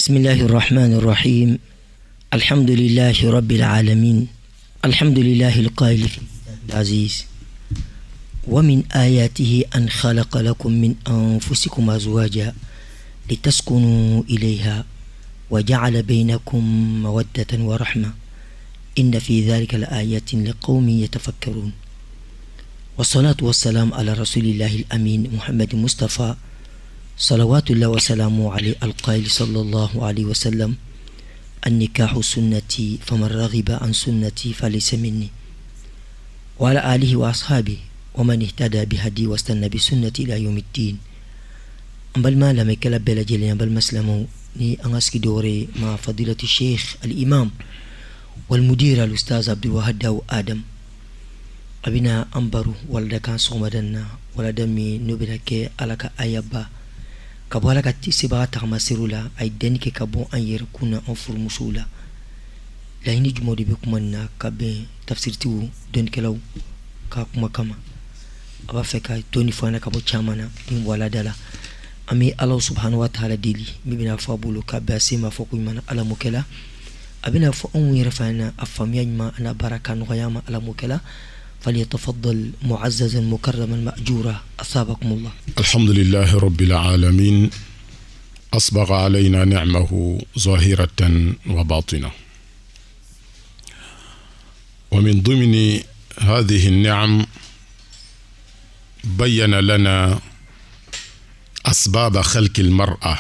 بسم الله الرحمن الرحيم. الحمد لله رب العالمين. الحمد لله القائل في العزيز: ومن آياته أن خلق لكم من أنفسكم أزواجا لتسكنوا إليها وجعل بينكم مودة ورحمة إن في ذلك لآيات لقوم يتفكرون. والصلاة والسلام على رسول الله الأمين محمد مصطفى صلوات الله وسلامه عليه القائل صلى الله عليه وسلم: النكاح سنتي فمن رغب عن سنتي فليس مني. وعلى آله وأصحابه ومن اهتدى بهدي واستنى بسنتي إلى يوم الدين. أمبل ما لم يكلا بلا جلي أمبل مسلمو ني أنغسكي دوري مع فضيلة الشيخ الإمام والمدير الأستاذ عبد الوهاب داو آدم أبنا أمبرو ولدا كان صومدنا ولدا مي نبرك ألك أيبا كبو ألك تسبا تغمسيرولا أي دنك كبو أن يركونا أنفر مسولا لا ينجمو دي بكمنا كبه تفسير تيو دنك لو كاكما كما أبا فكا توني فانا كبو تشامنا من ولدلا أمي الله سبحانه وتعالى ديلي مبنا فابولو كبه سيما فوقو يمانا على مكلا أبنا فأمو يرفعنا أفامي ما أنا بركة نغياما على مكلا فليتفضل معززا مكرما مأجورا أثابكم الله. الحمد لله رب العالمين، أسبغ علينا نعمه ظاهرة وباطنة، ومن ضمن هذه النعم بين لنا أسباب خلق المرأة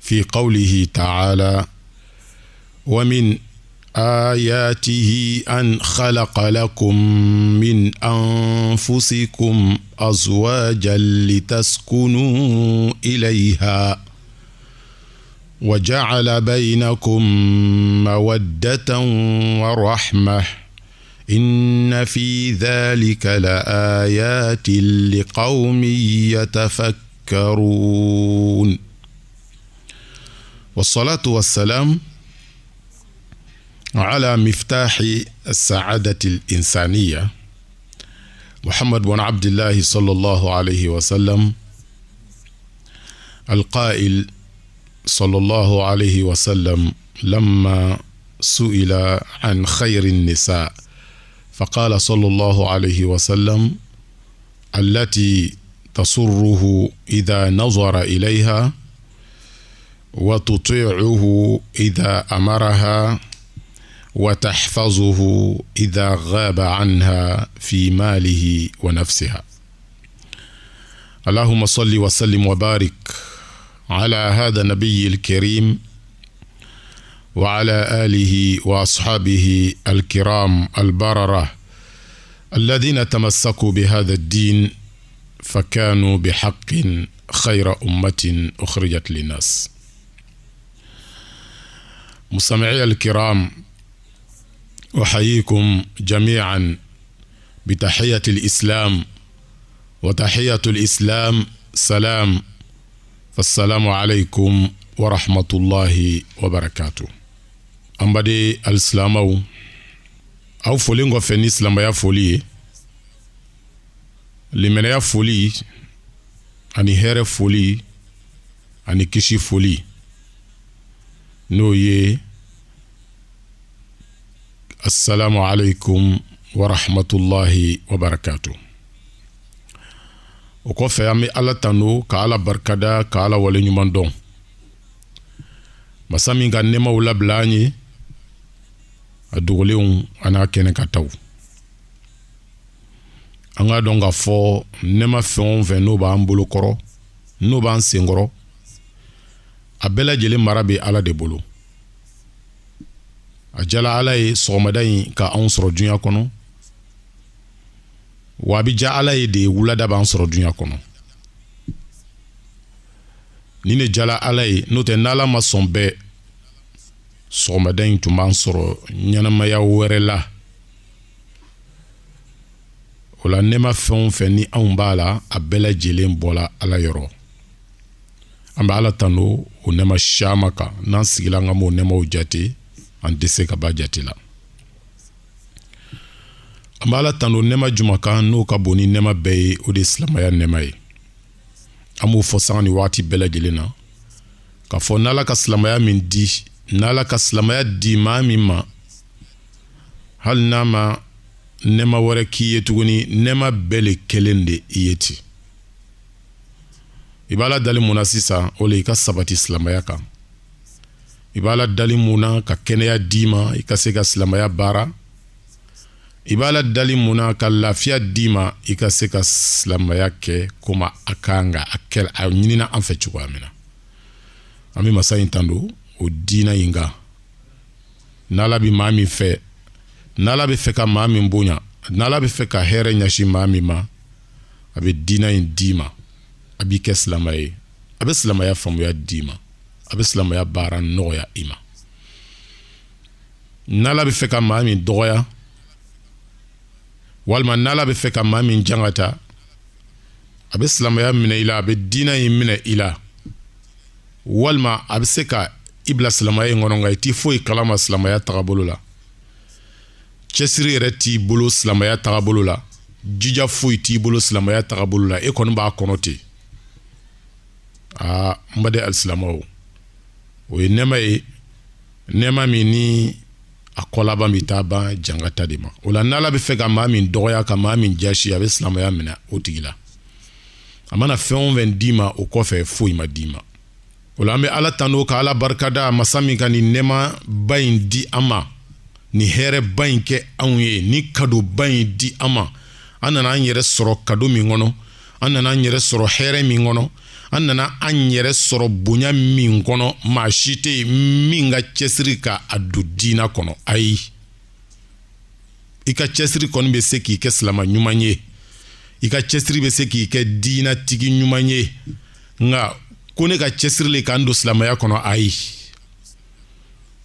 في قوله تعالى: ومن آياته أن خلق لكم من أنفسكم أزواجا لتسكنوا إليها وجعل بينكم مودة ورحمة إن في ذلك لآيات لقوم يتفكرون. والصلاة والسلام على مفتاح السعادة الإنسانية محمد بن عبد الله صلى الله عليه وسلم، القائل صلى الله عليه وسلم لما سئل عن خير النساء فقال صلى الله عليه وسلم: التي تسره إذا نظر إليها وتطيعه إذا أمرها وتحفظه إذا غاب عنها في ماله ونفسها. اللهم صل وسلم وبارك على هذا النبي الكريم وعلى آله وأصحابه الكرام البررة الذين تمسكوا بهذا الدين فكانوا بحق خير أمة أخرجت للناس. مستمعي الكرام، أحييكم جميعا بتحية الإسلام، وتحية الإسلام سلام، فالسلام عليكم ورحمة الله وبركاته. أمبدي الإسلام أو فولينغو فني إسلام يا فولي لمن يا فولي أني هير فولي أني كشي فولي نوي السلام عليكم ورحمة الله وبركاته. وكوفي أمي على تنو كالا بركدا كالا ولي نماندون مسامي غانيما ولا بلاني أدوليون أنا كيني كتاو أنا دونغا فو نما فيون فينوبا أمبولو كورو نوبا أنسينغورو أبلا جلي مرابي على دبولو ajala alay somaday ka ansoro dunya kono wabija alay de wulada ba ansoro dunya kono nine jala alay note nala masombe somaday to mansoro nyana maya werela wala nema fon feni ambala abela jelen bola ala yoro amba ala tano o nema shamaka nan sigilanga mo nema ujati an dese ka ba jatila amala tano nema jumaka no ka boni nema be o de islamaya nema yi amu fosani wati bela gelena k'a fɔ n'Ala ka silamɛya min di n'Ala ka silamɛya di maa min ma hali n'a ma nɛɛma wɛrɛ k'i ye tuguni nɛɛma bɛɛ le kelen de i ye ten i b'a la dali mun na sisan o le i ka sabati silamɛya kan i b'a la dali mun na ka kɛnɛya d'i ma i ka se ka silamɛya baara i b'a la dali mun na ka lafiya d'i ma i ka se ka silamɛya kɛ komi a kan ka a ɲinina an fɛ cogoya min na an bɛ masa in tan don o diinɛ in kan n'Ala bɛ maa min fɛ n'Ala bɛ fɛ ka maa min bonya n'Ala bɛ fɛ ka hɛrɛ ɲɛsin maa min ma a bɛ diinɛ in d'i ma a b'i kɛ silamɛ ye a bɛ silamɛya faamuya d'i ma a bɛ silamɛya baara nɔgɔya i ma n'Ala bɛ fɛ ka maa min dɔgɔya walima n'Ala bɛ fɛ ka maa min jangata a bɛ silamɛya minɛ i la a bɛ diinɛ in minɛ i la walima a bɛ se ka i bila silamɛya in kɔnɔ nka i t'i foyi kalama silamɛya tagabolo la cɛsiri yɛrɛ t'i bolo silamɛya tagabolo la jija foyi t'i bolo silamɛya tagabolo la e kɔni b'a kɔnɔ ten n baden alisilamɛw o ye nɛɛma ye nɛɛma min ni a kɔlaban bɛ taa ban jangata de ma o la n'Ala bɛ fɛ ka maa min dɔgɔya ka maa min jasi a bɛ silamɛya minɛ o tigi la a mana fɛn o fɛn d'i ma o kɔfɛ foyi ma d'i ma o la an bɛ Ala tanu ka Ala barikada masa min ka nin nɛɛma ba in di an ma ni hɛrɛ ba in kɛ anw ye ni kado ba in di an ma an nana an yɛrɛ sɔrɔ kado min kɔnɔ an nana an yɛrɛ sɔrɔ hɛrɛ min kɔnɔ an nana an yɛrɛ sɔrɔ bonya min kɔnɔ maa si tɛ yen min ka cɛsiri ka a don diinɛ kɔnɔ ayi i ka cɛsiri kɔni bɛ se k'i kɛ silamɛ ɲuman ye i ka cɛsiri bɛ se k'i kɛ diinɛ tigi ɲuman ye nka ko ne ka cɛsiri le k'an don silamɛya kɔnɔ ayi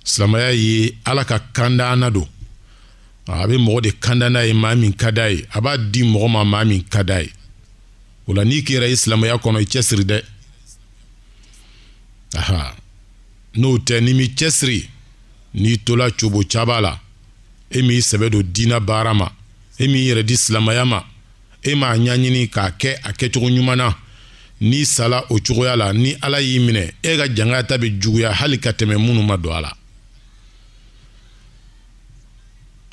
silamɛya ye Ala ka kandana don a bɛ mɔgɔ de kanda n'a ye maa min ka d'a ye a b'a di mɔgɔ ma maa min ka d'a ye o la n'i kɛra i silamɛya kɔnɔ i cɛsiri dɛ n'o tɛ ni mi cɛsiri n'i tola cobo caba la e m'i sɛbɛ don diinɛ baara ma e m'i yɛrɛ di silamɛya ma e m'a ɲaɲini k'a kɛ a kɛcogo ɲuman na n'i sala o cogoya la ni Ala y'i minɛ e ka jangaya ta bɛ juguya hali ka tɛmɛ minnu ma don a la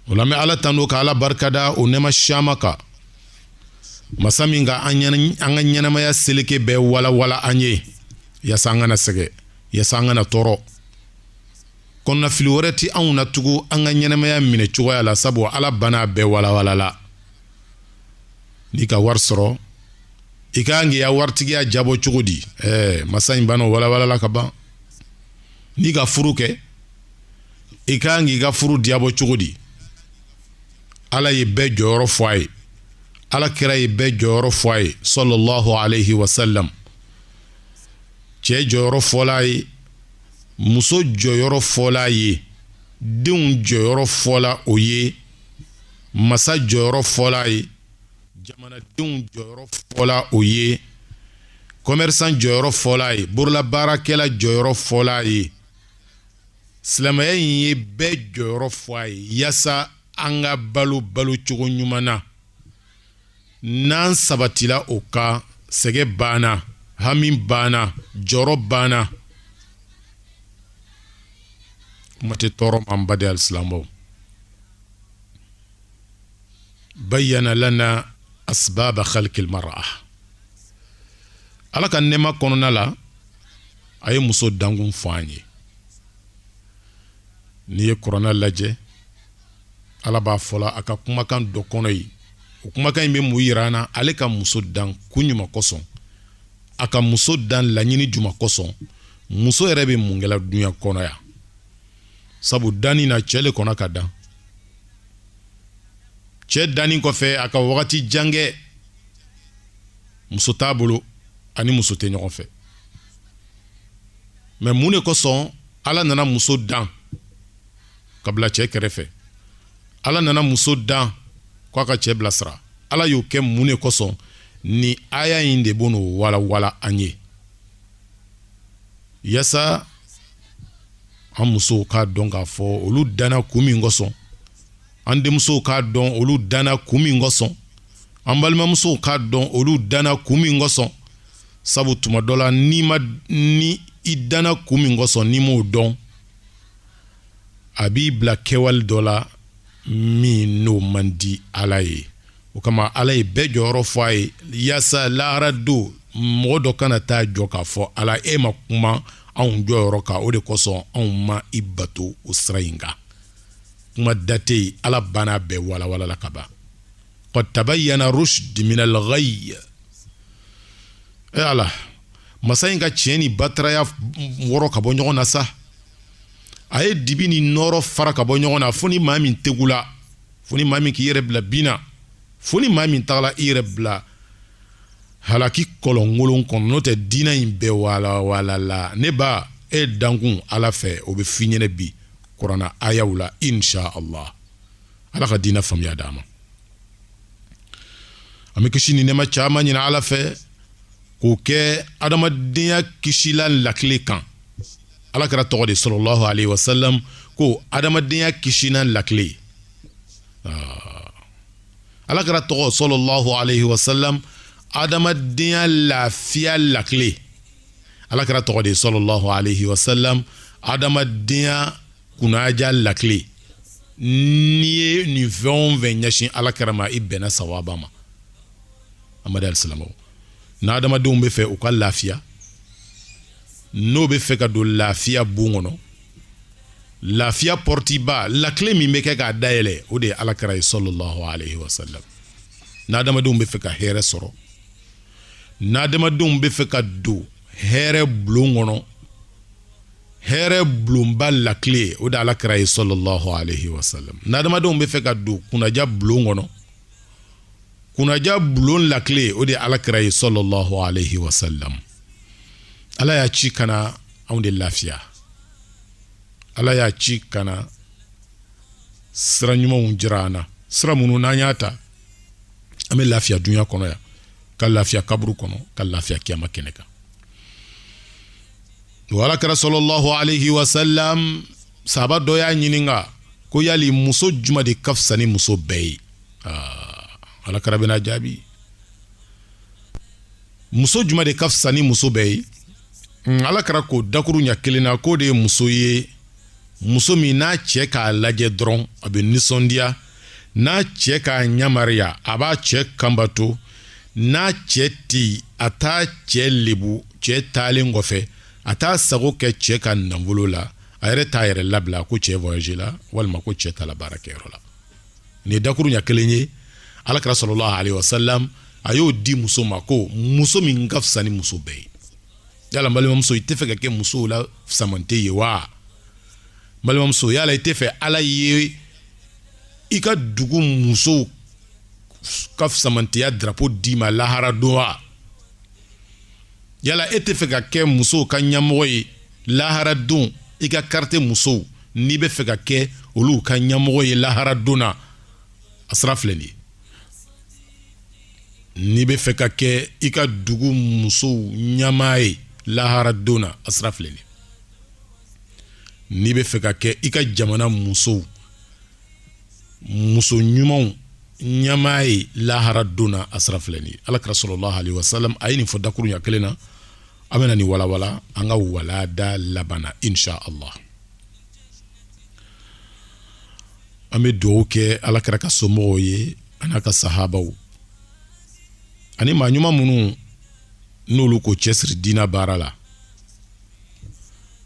o la an bɛ Ala tanu ka Ala barikada o nɛɛma caman kan masa min ka an ka ɲɛnamaya seleke bɛɛ walawala an ye yaasa an kana sɛgɛ yaasa an kana tɔɔrɔ kɔnɔnafili wɛrɛ ti anw na tugun an ka ɲɛnamaya minɛ cogoya la sabu Ala bana bɛɛ walawalala n'i ka wari sɔrɔ i ka kan k'i ka waritigiya jabɔ cogo di masa in bana walawalala ka ban n'i ka furu kɛ i ka kan k'i ka furu diyabɔ cogo di Ala ye bɛɛ jɔyɔrɔ fɔ a ye Ala kira ye bɛɛ jɔyɔrɔ fɔ a ye sallallahu alayhi wa sallam cɛ jɔyɔrɔ fɔla a ye muso jɔyɔrɔ fɔla a ye denw jɔyɔrɔ fɔla o ye masa jɔyɔrɔ fɔla a ye jamanadenw jɔyɔrɔ fɔla o ye commerçant jɔyɔrɔ fɔla a ye bololabaarakɛla jɔyɔrɔ fɔla a ye silamɛya in ye bɛɛ jɔyɔrɔ fɔ a ye yaasa an ka balo cogo ɲuman na n'an sabatila o kan sɛgɛ banna hami banna jɔrɔ banna kuma tɛ tɔɔrɔ ma an baden alisilamɛw bayyana lana asbaba khalqil mar'a Ala ka nɛɛma kɔnɔna la a ye muso dankun fɔ an ye n'i ye kuranɛ lajɛ Ala b'a fɔla a ka kumakan dɔ kɔnɔ yi o kumakan in bɛ mun yira an na ale ka muso dan kun ɲuman kosɔn a ka muso dan laɲini juma kosɔn muso yɛrɛ bɛ mun kɛla dunya kɔnɔ yan sabu danni na cɛ le kɔnɔ ka dan cɛ danni kɔfɛ a ka wagati jan kɛ muso t'a bolo ani muso tɛ ɲɔgɔn fɛ mais mun de kosɔn Ala nana muso dan ka bila cɛ kɛrɛfɛ Ala nana muso dan k'a ka cɛ bilasira Ala y'o kɛ mun de kosɔn ni aya in de b'o wala an ye yaasa an musow k'a dɔn k'a fɔ olu danna kun min kosɔn an denmusow k'a dɔn olu danna kun min kosɔn an balimamusow k'a dɔn olu danna kun min kosɔn sabu tuma dɔ la ni idana kumi ngoso ni mo don abi bla kewal dola mi no mandi alaye o kama alaye be joro fay yasa larado modo kana ta joka fo ala e makuma an joro ka o de koso an ma ibato usrainga kuma date ala bana be wala la kaba qad tabayyana rushd min al-ghayy ala masainga cheni batraya woro ka bonyo na sa aye dibini noro fara ka bonyo na funi mami tegula funi mami ki yerebla bina funi mami tala yerebla halaki kolongolon kono te dina imbe wala la neba e dangun ala fe obe finyene bi Qur'ana ayawla insha Allah ala ka dina famya dama amikishini nema chama nyina ala fe ko ke adamadiya kishilan lakle kan ala kara togode sallallahu alaihi wasallam ko adamadiya kishinan lakle ala kara togo sallallahu alaihi wasallam adamadiya lafiya lakle ala kara togode sallallahu alaihi wasallam adamadiya kunaja lakle ni fɛn ɲɛsin ala kɛra ma i bɛnna sawaba ma amadu alisilamaw na adamadenw bɛ fɛ u ka lafiya n'o bɛ fɛ ka don lafiya bon kɔnɔ lafiya portiba lakle min bɛ kɛ k'a dayɛlɛ o de ye ala kɛra ye sallallahu alaihi wasallam na adamadenw bɛ fɛ ka hɛrɛ sɔrɔ na adamadenw bɛ fɛ ka don hɛrɛ bulon kɔnɔ hɛrɛ bulonba lakle o de ala kɛra ye sallallahu alaihi wasallam na adamadenw bɛ fɛ ka don kunaja bulon kɔnɔ kunaja bulon lakle o de ala kɛra ye sallallahu alaihi wasallam ala y'a ci kana anw de lafiya ala y'a ci kana sira ɲumanw jira an na sira minnu n'an y'a ta an bɛ lafiya dunya kɔnɔ yan ka lafiya kaburu kɔnɔ ka lafiya kiyama kɛnɛ kan wala kɛra sallallahu alaihi wasallam sahaba dɔ y'a ɲininka ko yali muso juma de ka fisa ni muso bɛɛ ye ala kɛra bɛna jaabi muso juma de ka fisa ni muso bɛɛ ye ala kɛra ko dakuru ɲa kelen na ko de ye muso ye muso min n'a cɛ k'a lajɛ dɔrɔn a bɛ nisɔndiya n'a cɛ k'a ɲamariya a b'a cɛ kanbato n'a cɛ tɛ a t'a cɛ lebu cɛ taalen kɔfɛ a t'a sago kɛ cɛ ka nafolo la a yɛrɛ t'a yɛrɛ labila ko cɛ voyage la walima ko cɛ taala baarakɛyɔrɔ la nin ye dakuru ɲa kelen ye ala kɛra sallallahu alaihi wasallam a y'o di muso ma ko muso min ka fisa ni muso bɛɛ ye yala balimamuso i tɛ fɛ ka kɛ musow la fisamante ye wa balimamuso yala i tɛ fɛ ala ye i ka dugu musow ka fisamanteya drapeau d'i ma lahara don wa yala e tɛ fɛ ka kɛ musow ka ɲɛmɔgɔ ye lahara don i ka carte musow n'i bɛ fɛ ka kɛ olu ka ɲɛmɔgɔ ye lahara don na a sira filɛ nin ye n'i bɛ fɛ ka kɛ i ka dugu musow ɲɛmaa ye lahara don na a sira filɛ nin ye n'i bɛ fɛ ka kɛ i ka jamana musow muso ɲumanw ɲɛmaa ye lahara don na a sira filɛ nin ye ala kɛra sallallahu alaihi wasallam a ye nin fɔ dakuru ɲa kelen na an bɛna nin walawala an ka walada laban na insha Allah an bɛ dugawu kɛ ala kɛra ka somɔgɔw ye an'a ka sahabaw ani maa ɲuman minnu n'olu ko cɛsiri diina baara la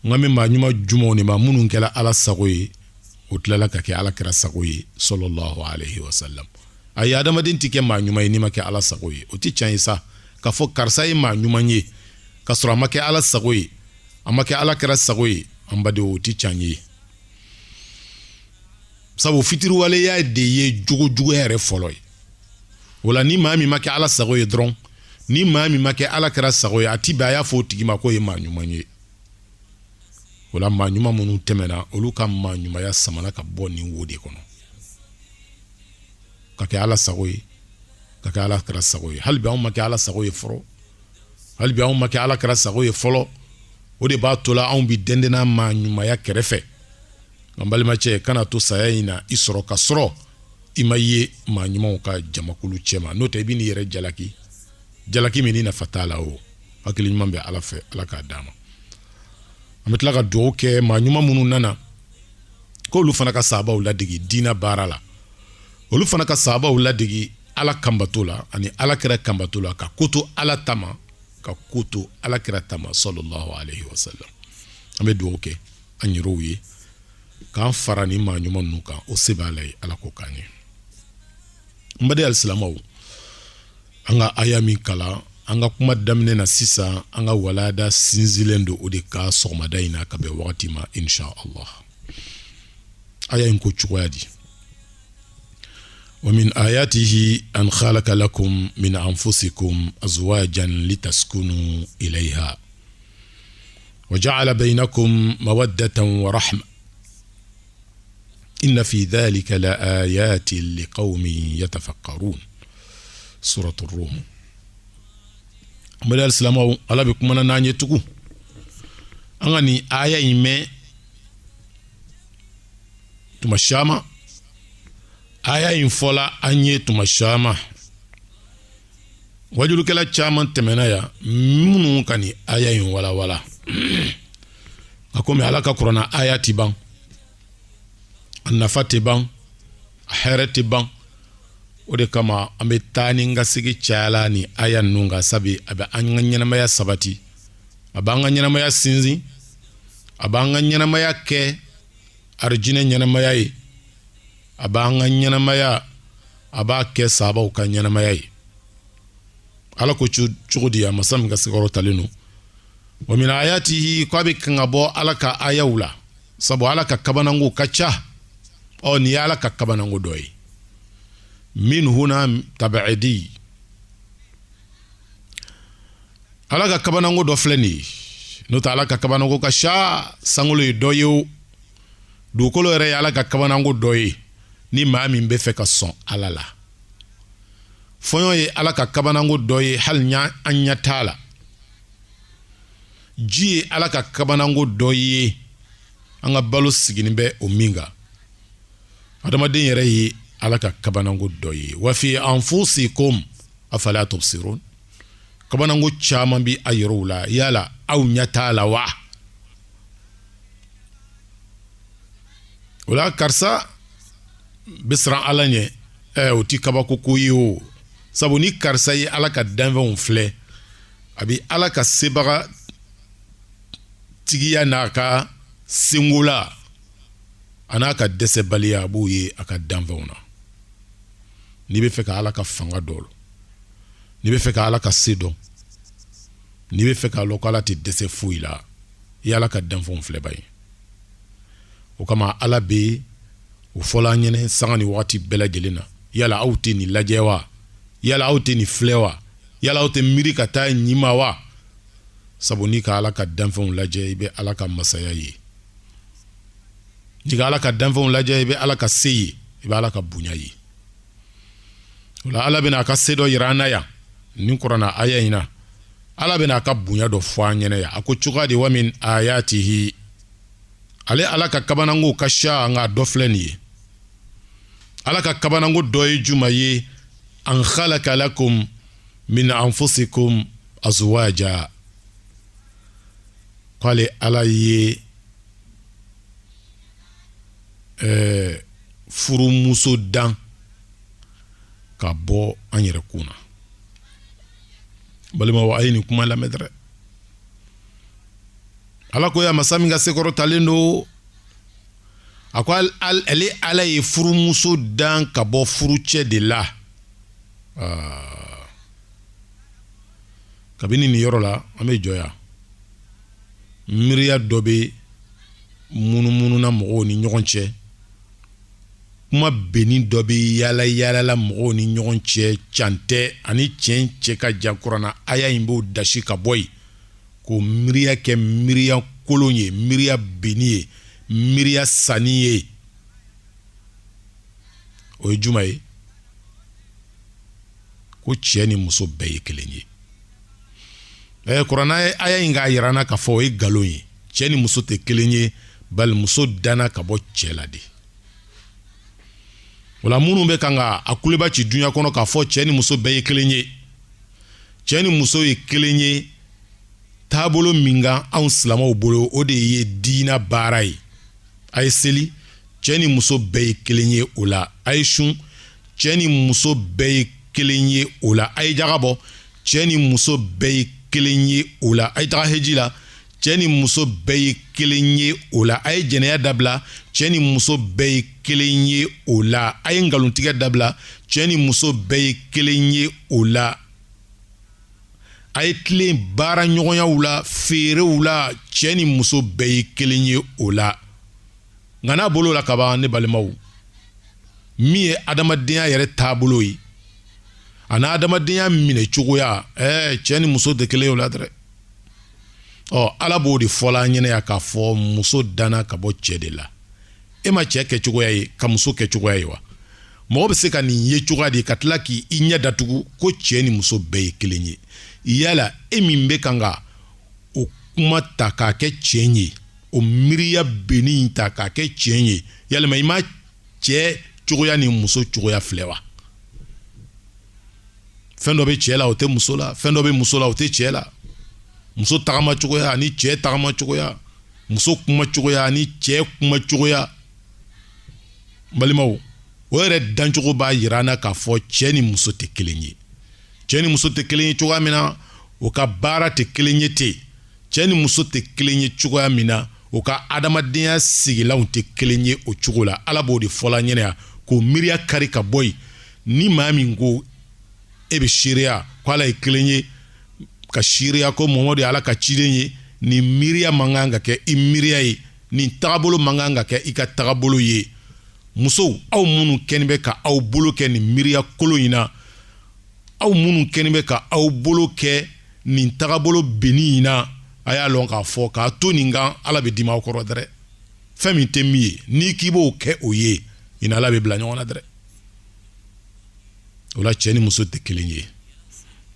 nka min maa ɲuman jumanw de ma minnu kɛra ala sago ye o tilala ka kɛ ala kɛra sago ye sallallahu alaihi wasallam ayi adamaden tɛ kɛ maa ɲuman ye n'i ma kɛ ala sago ye o tɛ tiɲɛ ye sa k'a fɔ karisa ye maa ɲuman ye k'a sɔrɔ a ma kɛ ala sago ye a ma kɛ ala kɛra sago ye an badenw o tɛ tiɲɛ ye sabu fitiriwaleya de ye jogojuguya yɛrɛ fɔlɔ ye o la ni maa min ma kɛ ala sago ye dɔrɔn ni maa min ma kɛ ala kɛra sago ye a ti bɛn a y'a fɔ o tigi ma ko ye maa ɲuman ye o la maa ɲuman minnu tɛmɛna olu ka maa ɲumanya samana ka bɔ nin wo de kɔnɔ ka kɛ ala sago ye ka kɛ ala kɛra sago ye hali bi anw ma kɛ ala sago ye fɔlɔ hali bi anw ma kɛ ala kɛra sago ye fɔlɔ o de b'a to la anw bi dɛndɛnna maa ɲumanya kɛrɛfɛ nka balimacɛ kana to saya in na i sɔrɔ ka sɔrɔ i ma ye maa ɲumanw ka jamakulu cɛma n'o tɛ i bɛ n'i yɛrɛ jalaki jalaki min ni nafa t'a la o hakili ɲuman bɛ ala fɛ ala k'a d'a ma an bɛ tila ka dugawu kɛ maa ɲuman minnu nana k'olu fana ka sahabaw ladegi diina baara la olu fana ka sahabaw ladegi ala kanbato la ani alakira kanbato la ka koto ala tama ka koto alakira tama sallallahu alaihi wasallam an bɛ dugawu kɛ an yɛrɛw ye k'an fara ni maa ɲuman ninnu kan o se b'a la ye ala ko k'an ye n baden alisilamɛw an ka aya min kalan an ka kuma daminɛ na sisan an ka walada sinzilen don o de ka sɔgɔmada in na ka bɛn wagati ma insha Allah aya in ko cogoya di ومن آياته أن خلق لكم من أنفسكم أزواجا لتسكنوا إليها وجعل بينكم مودة ورحمة إن في ذلك لآيات لقوم يتفكرون سورة الروم مدى السلام على بكم أنا نانيتكو أغني آية إيمي تمشاما aya in fola anye tumashama wajulu kala chaman temena ya munu kani aya in wala wala akome alaka qur'ana aya tiban annafati ban aherati ban ode kama ametani ngasigi chala ni aya nunga sabi abe anganyana maya sabati abanganyana maya sinzi abanganyana maya ke arjine nyana maya yi abanga nyanamaya abake sabaw ka nyanamaya yi ala ko chugudi ya masam ga sigoro talinu wa min ayatihi qabi kangabo ala ka ayawla sabu ala ka kabanango kacha o ni ala ka kabanango doyi min huna tab'idi ala ka kabanango do fleni no ta ala ka kabanango kacha sangolo doyo du kolo re ala ka kabanango doyi ni maa min bɛ fɛ ka sɔn ala la fɔɲɔ ye ala ka kabanango dɔ ye hali an ɲɛ t'a la ji ye ala ka kabanango dɔ ye an ka balo siginin bɛ o min kan adamaden yɛrɛ ye ala ka kabanango dɔ ye wa fi anfusikum afala tubsirun kabanango caman bi a yɛrɛw la yala aw ɲɛ t'a la wa o la karisa bisran ala nye o ti kabako ko yi o sabu ni karisa ye ala ka danfɛnw filɛ abi ala ka sebaga tigiya n'a ka sengola ana ka dɛsɛbaliya a b'o ye a ka danfɛnw na n'i bɛ fɛ ka ala ka fanga dɔn n'i bɛ fɛ ka ala ka se dɔn n'i bɛ fɛ ka lɔn ko ala tɛ dɛsɛ foyi la i ye ala ka danfɛnw filɛ ba ye o kama ala bɛ o fɔla ɲɛnɛ sanga ni wagati bɛɛ lajɛlen na yala aw tɛ nin lajɛ wa yala aw tɛ nin filɛ wa yala aw tɛ miiri ka taa ɲima wa sabu n'i ka ala ka danfɛnw lajɛ i bɛ ala ka masaya ye n'i ka ala ka danfɛnw lajɛ i bɛ ala ka se ye i bɛ ala ka bonya ye o la ala bɛna a ka se dɔ yira an na yan nin kuranna aya in na ala bɛna a ka bonya dɔ fɔ an ɲɛna yan a ko cogoya di wa min ayatihi ale ala ka kabanango ka sha an ka dɔ filɛ nin ye ala ka kabanango dɔ ye juma ye an khalaqa lakum min anfusikum azwaja k'ale ala ye furumuso dan ka bɔ an yɛrɛ kun na balimaw a ye nin kuma lamɛn dɛrɛ ala ko ya masa min ka sekɔrɔ talen do a ko ale ala ye furumuso dan ka bɔ furucɛ de la kabini nin yɔrɔ la an bɛ jɔ yan miiriya dɔ bɛ munumunu na mɔgɔw ni ɲɔgɔn cɛ kuma benni dɔ bɛ yala yala la mɔgɔw ni ɲɔgɔn cɛ can tɛ ani tiɲɛ cɛ ka jan kuranna aya in b'o dasi ka bɔ yen ko miiriya kɛ miiriya kolon ye miiriya benni ye miiriya sanni ye o ye juma ye ko cɛ ni muso bɛɛ ye kelen ye kuranna aya in k'a yira an na k'a fɔ o ye nkalon ye cɛ ni muso tɛ kelen ye bali muso danna ka bɔ cɛ la de wala minnu bɛ kan ka a kuleba ci dunya kɔnɔ k'a fɔ cɛ ni muso bɛɛ ye kelen ye cɛ ni muso ye kelen ye taabolo min kan anw silamaw bolo o de ye diina baara ye a ye seli cɛ ni muso bɛɛ ye kelen ye o la a ye sun cɛ ni muso bɛɛ ye kelen ye o la a ye jaga bɔ cɛ ni muso bɛɛ ye kelen ye o la a ye taga heji la cɛ ni muso bɛɛ ye kelen ye o la a ye jɛnɛya dabila cɛ ni muso bɛɛ ye kelen ye o la a ye ngalontigɛ dabila cɛ ni muso bɛɛ ye kelen ye o la a ye tilen baara ɲɔgɔnyaw la feerew la cɛ ni muso bɛɛ ye kelen ye o la nka n'a bolo la kaban ne balimaw min ye adamadenya yɛrɛ taabolo ye a n'a adamadenya minɛ cogoya cɛ ni muso tɛ kelen ye o la dɛrɛ ala b'o de fɔla an ɲɛna ya k'a fɔ muso danna ka bɔ cɛ de la e ma cɛ kɛ cogoya ye ka muso kɛ cogoya ye wa mɔgɔ bɛ se ka nin ye cogoya de ka tila k'i ɲɛ datugu ko cɛ ni muso bɛɛ ye kelen ye yala e min bɛ kan ka o kuma ta k'a kɛ tiɲɛ ye o miiriya benni ta k'a kɛ tiɲɛ ye yalima i ma cɛ cogoya ni muso cogoya filɛ wa fɛn dɔ bɛ cɛ la o tɛ muso la fɛn dɔ bɛ muso la o tɛ cɛ la muso tagama cogoya ani cɛ tagama cogoya muso kuma cogoya ani cɛ kuma cogoya balimaw o yɛrɛ dancogo b'a yira an na k'a fɔ cɛ ni muso tɛ kelen ye cɛ ni muso tɛ kelen ye cogoya min na o ka baara tɛ kelen ye ten cɛ ni muso tɛ kelen ye cogoya min na o ka adamadenya sigilanw tɛ kelen ye o cogo la ala b'o de fɔla ɲɛna yan k'o miiriya kari ka bɔ yen ni maa min ko e bɛ seereya ko ala ye kelen ye ka seereya ko Muhamadu ye ala ka ciden ye nin miiriya man kan ka kɛ i miiriya ye nin tagabolo man kan ka kɛ i ka tagabolo ye musow aw minnu kɛni bɛ ka aw bolo kɛ nin miiriya kolon in na aw minnu kɛni bɛ ka aw bolo kɛ nin tagabolo benni in na a y'a lɔn k'a fɔ k'a to nin kan ala bɛ dimi aw kɔrɔ dɛrɛ fɛn min tɛ min ye n'i k'i b'o kɛ o ye i ni ala bɛ bila ɲɔgɔn na dɛrɛ o la cɛ ni muso tɛ kelen ye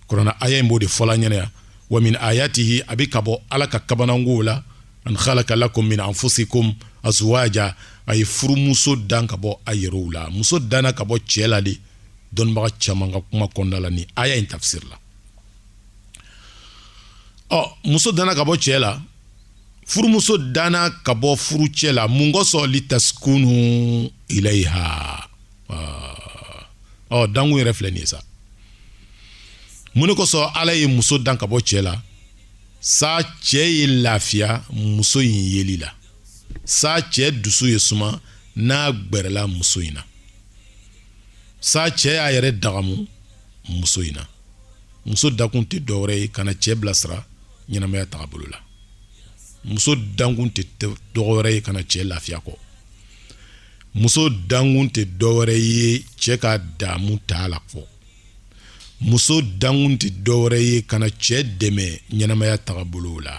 kuranna aya in b'o de fɔla ɲɛna yan wa min ayatihi a bɛ ka bɔ ala ka kabanangow la an khalaqa lakum min anfusikum azwaja a ye furumuso dan ka bɔ a yɛrɛw la muso danna ka bɔ cɛ la de dɔnnibaga caman ka kuma kɔnɔna la ni aya in tafsir la muso danna ka bɔ cɛ la furumuso danna ka bɔ furu cɛ la mun kosɔn litaskunu ilayha dangun yɛrɛ filɛ nin ye sa mun kosɔn ala ye muso dan ka bɔ cɛ la sa cɛ ye lafiya muso in yeli la sa cɛ dusu ye suma n'a gbɛrɛla muso in na sa cɛ y'a yɛrɛ dagamu muso in na muso dakun tɛ dɔwɛrɛ ye kana cɛ bilasira ɲɛnamaya tagabolo la muso dankun tɛ dɔwɛrɛ ye kana cɛ lafiya kɔ muso dankun tɛ dɔwɛrɛ ye cɛ ka damu t'a la kɔ muso dankun tɛ dɔwɛrɛ ye kana cɛ dɛmɛ ɲɛnamaya tagabolo la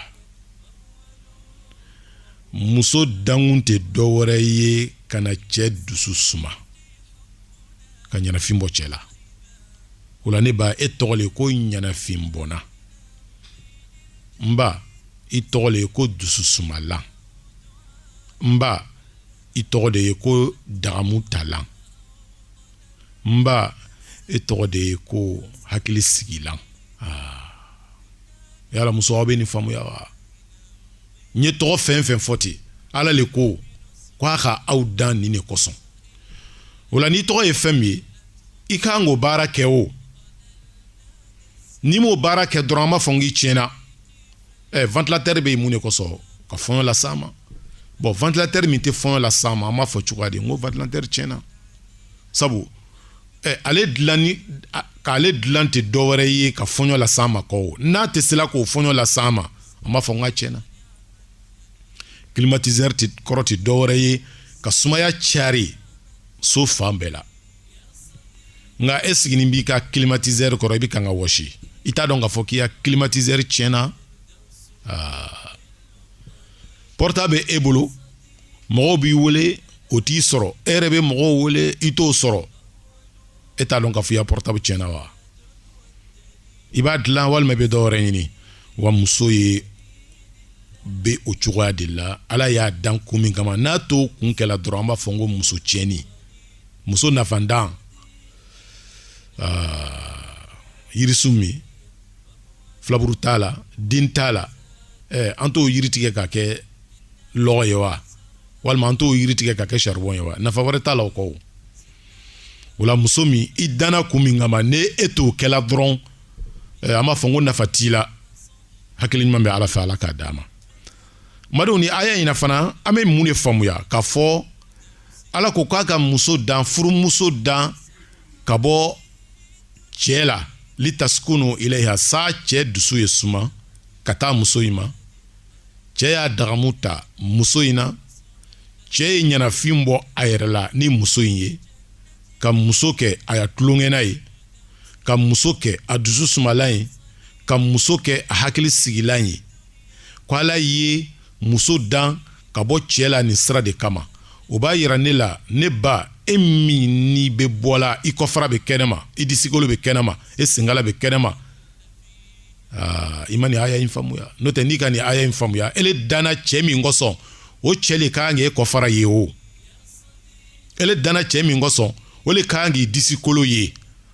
muso dankun tɛ dɔwɛrɛ ye kana cɛ dusu suma ka ɲɛnafin bɔ cɛ la o la ne ba e tɔgɔ le ko ɲɛnafin bɔnna n ba i tɔgɔ le ko dusu sumalan n ba i tɔgɔ de ye ko dagamu talan n ba e tɔgɔ de ye ko hakili sigilan yala muso aw bɛ nin faamuya wa n ye tɔgɔ fɛn fɛn fɔ ten ala le ko a ka aw dan nin de kosɔn o la n'i tɔgɔ ye fɛn min ye i kan k'o baara kɛ o n'i m'o baara kɛ dɔrɔn an b'a fɔ k'i tiɲɛna ventilateur bɛ yen mun de kosɔn ka fɔɲɔ las'a ma bon ventilateur min tɛ fɔɲɔ las'a ma an b'a fɔ cogoya di n ko ventilateur tiɲɛna sabu ale dilanni k'ale dilan tɛ dɔwɛrɛ ye ka fɔɲɔ las'a ma kɔ n'a tɛ se la k'o fɔɲɔ las'a ma an b'a fɔ n k'a tiɲɛna climatiseur kɔrɔ tɛ dɔwɛrɛ ye ka sumaya cari so fan bɛɛ la nka e siginin b'i ka climatiseur kɔrɔ i bɛ kan ka wɔsi i t'a dɔn k'a fɔ k'i ka climatiseur tiɲɛna portable bɛ e bolo mɔgɔw b'i wele o t'i sɔrɔ e yɛrɛ bɛ mɔgɔw wele i t'o sɔrɔ e t'a dɔn k'a fɔ i ka portable tiɲɛna wa i b'a dilan walima i bɛ dɔwɛrɛ ɲini wa muso ye bɛ o cogoya de la ala y'a dan kun min kama n'a t'o kun kɛla dɔrɔn an b'a fɔ n ko muso tiɲɛni muso nafandan yirisun min filaburu t'a la den t'a la an t'o yiri tigɛ ka kɛ lɔgɔ ye wa walima an t'o yiri tigɛ ka kɛ charbon ye wa nafa wɛrɛ t'a la o kɔ o la muso min i danna kun min kama ne e t'o kɛla dɔrɔn an b'a fɔ ko nafa t'i la hakili ɲuman bɛ ala fɛ ala k'a d'a ma madenw ni aya in na fana an bɛ mun de faamuya k'a fɔ ala ko k'a ka muso dan furumuso dan ka bɔ cɛ la litaskunu ilayha sa cɛ dusu ye suma ka taa muso in ma cɛ y'a dagamu ta muso in na cɛ ye ɲanafin bɔ a yɛrɛ la ni muso in ye ka muso kɛ a ya tulonkɛna ye ka muso kɛ a dusu sumalan ye ka muso kɛ a hakili sigilan ye ko ala ye muso dan ka bɔ cɛ la nin sira de kama o b'a yira ne la ne ba e min ni bɛ bɔla i kɔfara bɛ kɛnɛma i disikolo bɛ kɛnɛma e sengala bɛ kɛnɛma i ma nin aya in faamuya n'o tɛ n'i ka nin aya in faamuya ele danna cɛ min kɔsɔn o cɛ le kan k'e kɔfara ye o ele danna cɛ min kɔsɔn o le kan k'i disikolo ye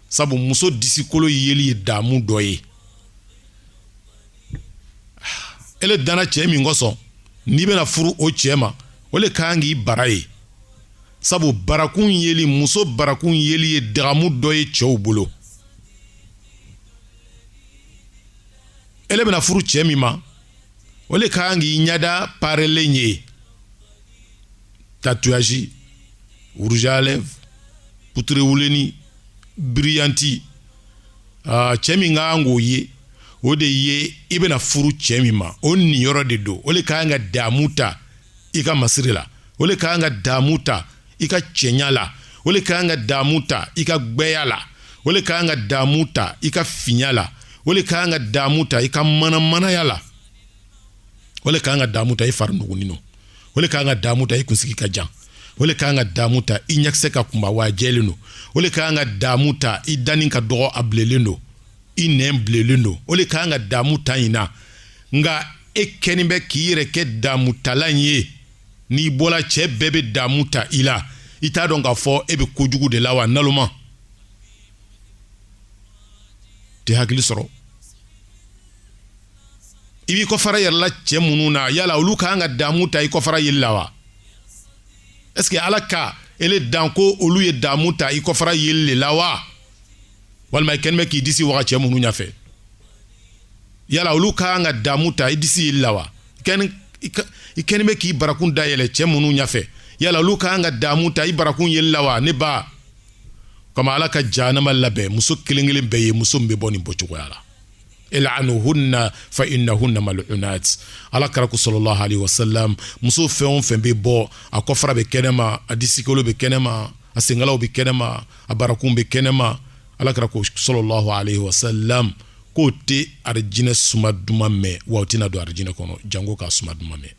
sabu muso disikolo yeli ye damu dɔ ye ele danna cɛ min kɔsɔn n'i bɛna furu o cɛ ma o le kan k'i bara ye sabu barakun yeli muso barakun yeli ye dagamu dɔ ye cɛw bolo ele bɛna furu cɛ min ma o le kan k'i ɲada parelen ye tatouage rouge à lèvres poutre wuleni brillanti cɛ min kan k'o ye o de ye i bɛna furu cɛ min ma o niyɔrɔ de don o le kan ka damu ta i ka masiri la o le kan ka damu ta i ka cɛɲa la o le kan ka damu ta i ka gbɛya la o le kan ka damu ta i ka fiɲa la o le kan ka damu ta i ka manamanaya la o le kan ka damu ta i farinuguni o le kan ka damu ta i kunsigi ka jan o le kan ka damu ta i ɲakisɛ ka kunba wa jɛlen don o le kan ka damu ta i dani ka dɔgɔ a bilelen don i nɛn bilelen don o le kan ka damu ta in na nka e kɛnin bɛ k'i yɛrɛ kɛ damu talan ye n'i bɔla cɛ bɛɛ bɛ damu ta i la i t'a dɔn k'a fɔ e bɛ kojugu de la wa naloma tɛ hakili sɔrɔ i b'i kɔfara yɛrɛ la cɛ minnu na yala olu kan ka damu ta i kɔfara yeli la wa est-ce que ala ka ele dan ko olu ye damu ta i kɔfara yeli le la wa walima i kɛnin bɛ k'i disi waga cɛ minnu ɲɛfɛ yala olu kan ka damu ta i disi yeli la wa i kɛnin bɛ k'i barakun dayɛlɛ cɛ minnu ɲɛfɛ yala olu kan ka damu ta i barakun yeli la wa ne ba kama ala ka jahanama labɛn muso kelen kelen bɛɛ ye muso min bɛ bɔ nin bɔcogoya la il'anuhunna fa innahunna mal'unat ala karaku sallallahu alaihi wasallam muso fɛn o fɛn bɛ bɔ a kɔfara bɛ kɛnɛma a disikolo bɛ kɛnɛma a sengalaw bɛ kɛnɛma a barakun bɛ kɛnɛma ala karaku sallallahu alaihi wasallam k'o tɛ arijinɛ suma duman mɛn wa o tɛna don arijinɛ kɔnɔ jango k'a suma duman mɛn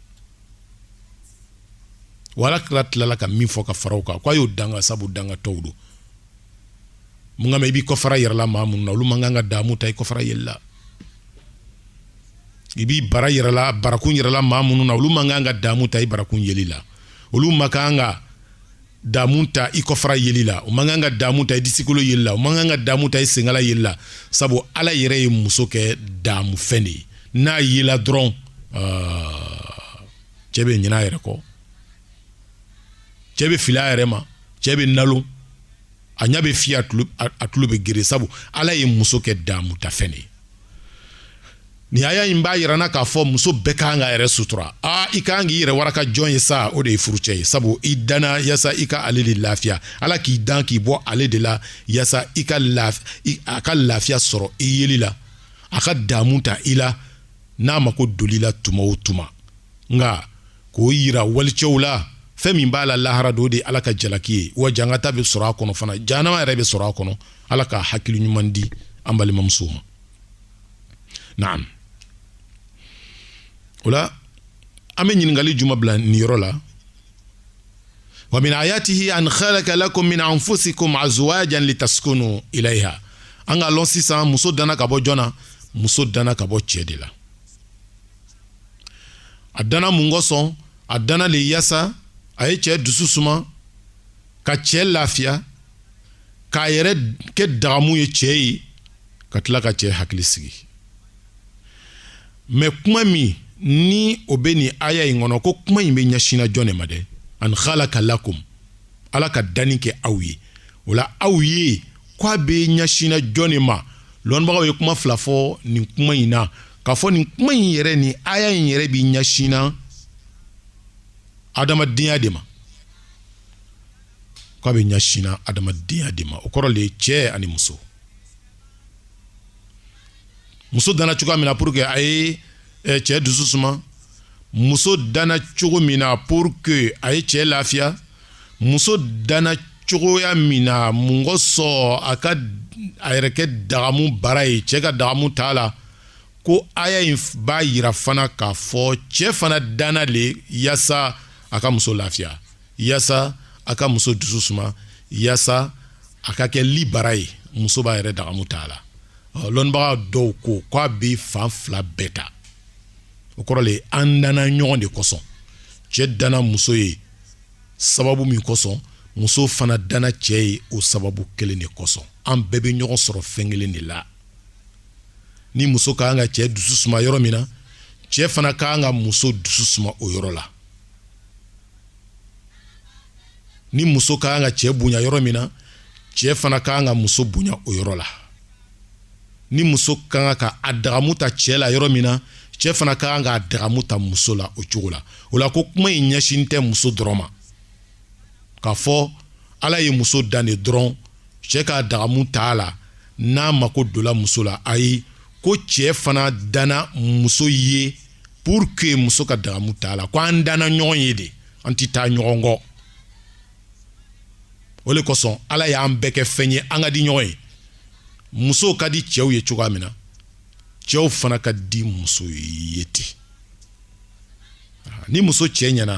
wala kira tilala ka min fɔ ka fara o kan ko a y'o danga sabu danga tɔw don mun kama i b'i kɔfara yɛrɛ la maa minnu na olu man kan ka damu ta i kɔfara yeli la i b'i bara yɛrɛ la barakun yɛrɛ la maa minnu na olu man kan ka damu ta i barakun yeli la olu man kan ka damu ta i kɔfara yeli la o man kan ka damu ta i disikolo yeli la o man kan ka damu ta i sengala yeli la sabu ala yɛrɛ ye muso kɛ damu fɛn de ye n'a yela dɔrɔn cɛ bɛ ɲinɛ a yɛrɛ kɔ cɛ bɛ fili a yɛrɛ ma cɛ bɛ nalon a ɲa bɛ fiye a tulo bɛ gere sabu ala ye muso kɛ damu ta fɛn de ye ni aya in b'a yirana k'a fɔ muso bɛɛ kan ka yɛrɛ sutura i kan k'i yɛrɛ waraka jɔn ye sa o de ye furucɛ ye sabu i danna yasa i ka ale de lafiya ala k'i dan k'i bɔ ale de la yasa i ka a ka lafiya sɔrɔ i yeli la a ka damu ta i la n'a ma ko doli la tuma o tuma nka k'o yira walicɛw la fɛn min b'a la lahara do de ala ka jalaki ye wa jangata bɛ sɔrɔ a kɔnɔ fana jahanama yɛrɛ bɛ sɔrɔ a kɔnɔ ala ka hakili ɲuman di an balimamusow ma naam ola an bɛ ɲininkali juma bila nin yɔrɔ la wa min ayatihi an khalaqa lakum min anfusikum azwajan litaskunu ilayha an ka lɔn sisan muso danna ka bɔ jɔnna muso danna ka bɔ cɛ de la a danna mun kɔsɔn a danna le yasa a ye cɛ dusu suma ka cɛ lafiya k'a yɛrɛ kɛ dagamu ye cɛ ye ka tila ka cɛ hakili sigi mais kuma min ni o be ni aya in kɔnɔ ko kuma in be ɲɛsina jɔn ne ma dɛ an khalaka lakum ala ka danni kɛ aw ye o la aw ye ko a be ɲɛsina jɔn ne ma lɔnnibagaw ye kuma fila fɔ nin kuma in na k'a fɔ nin kuma in yɛrɛ ni aya in yɛrɛ bi ɲɛsina adamadenya de ma ko a be ɲɛsina adamadenya de ma o kɔrɔ le ye cɛ ani muso muso dana cogoya min na pour que a ye cɛ dusu suma muso dana cogo min na pour que a ye cɛ lafiya muso dana cogoya min na mun kosɔn a ka a yɛrɛ kɛ dagamu baara ye cɛ ka dagamu t'a la ko aya in b'a yira fana k'a fɔ cɛ fana dana le yaasa a ka muso lafiya yaasa a ka muso dusu suma yaasa a ka kɛ li baara ye muso b'a yɛrɛ dagamu t'a la lɔnnibaga dɔw ko k'a bɛ fan fila bɛɛ ta o kɔrɔ le an dana ɲɔgɔn de kosɔn cɛ dana muso ye sababu min kosɔn muso fana dana cɛ ye o sababu kelen de kosɔn an bɛɛ bɛ ɲɔgɔn sɔrɔ fɛn kelen de la ni muso ka kan ka cɛ dusu suma yɔrɔ min na cɛ fana ka kan ka muso dusu suma o yɔrɔ la ni muso ka kan ka cɛ bonya yɔrɔ min na cɛ fana ka kan ka muso bonya o yɔrɔ la ni muso ka kan ka a dagamu ta cɛ la yɔrɔ min na cɛ fana ka kan ka a dagamu ta muso la o cogo la o la ko kuma in ɲɛsin tɛ muso dɔrɔn ma k'a fɔ ala ye muso dan de dɔrɔn cɛ k'a dagamu ta a la n'a mako dola muso la ayi ko cɛ fana dana muso ye pour que muso ka dagamu ta a la ko an dana ɲɔgɔn ye de an ti taa ɲɔgɔn kɔ o le kosɔn ala y'an bɛɛ kɛ fɛn ye an ka di ɲɔgɔn ye musow ka di cɛw ye cogoya min na cɛw fana ka di muso ye ten ni muso cɛ ɲɛna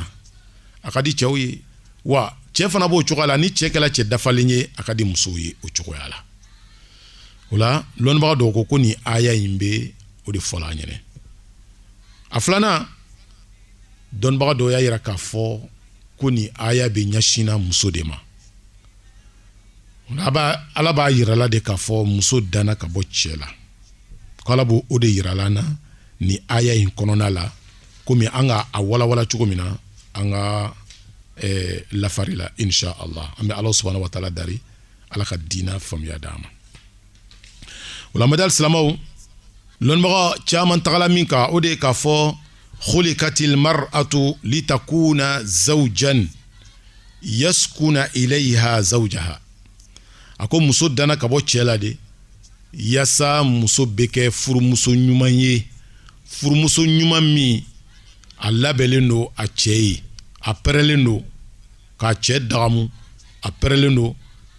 a ka di cɛw ye wa cɛ fana b'o cogoya la ni cɛ kɛla cɛ dafalen ye a ka di musow ye o cogoya la o la lɔnnibaga dɔw ko nin aya in bɛ o de fɔla an ɲɛnɛ a filanan dɔnnibaga dɔw y'a yira k'a fɔ ko nin aya bɛ ɲɛsinna muso de ma ala b'a yirala de k'a fɔ muso danna ka bɔ cɛ la ko ala b'o de yirala na ni aya in kɔnɔna la komi an ka a walawala cogo min na an ka lafari la insha Allah an bɛ ala subhanahu wa ta'ala dari ala ka diina faamuya d'an ma o la madal silamaw lɔnnibaga caman tagala min kan o de ye k'a fɔ khuliqatil mar'atu litakuna zawjan yaskuna ilayha zawjaha a ko muso dana ka bɔ cɛ la de yaasa muso bɛ kɛ furumuso ɲuman ye furumuso ɲuman min a labɛnlen don a cɛ ye a pɛrɛlen don k'a cɛ dagamu a pɛrɛlen don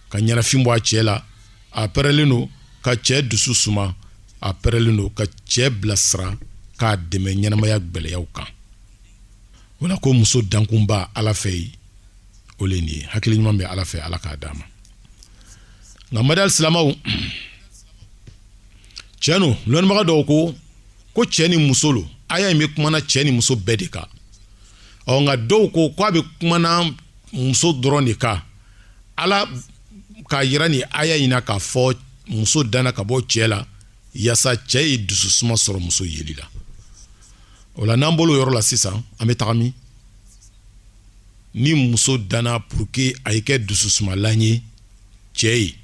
ka ɲɛnafin bɔ a cɛ la a pɛrɛlen don ka cɛ dusu suma a pɛrɛlen don ka cɛ bilasira k'a dɛmɛ ɲɛnamaya gbɛlɛyaw kan o la ko muso dankunba ala fɛ ye o le nin ye hakili ɲuman bɛ ala fɛ ala k'a d'a ma nka madal silamaw cɛ no lɔnnibaga dɔw ko cɛ ni muso lo aya in bɛ kumana cɛ ni muso bɛɛ de kan nka dɔw ko a bɛ kumana muso dɔrɔn de kan ala k'a yira ni aya in na k'a fɔ muso danna ka bɔ cɛ la yaasa cɛ ye dususuma sɔrɔ muso yeli la o la n'an bolo yɔrɔ la sisan an bɛ taga min ni muso danna pour que a ye kɛ dususumalan ye cɛ ye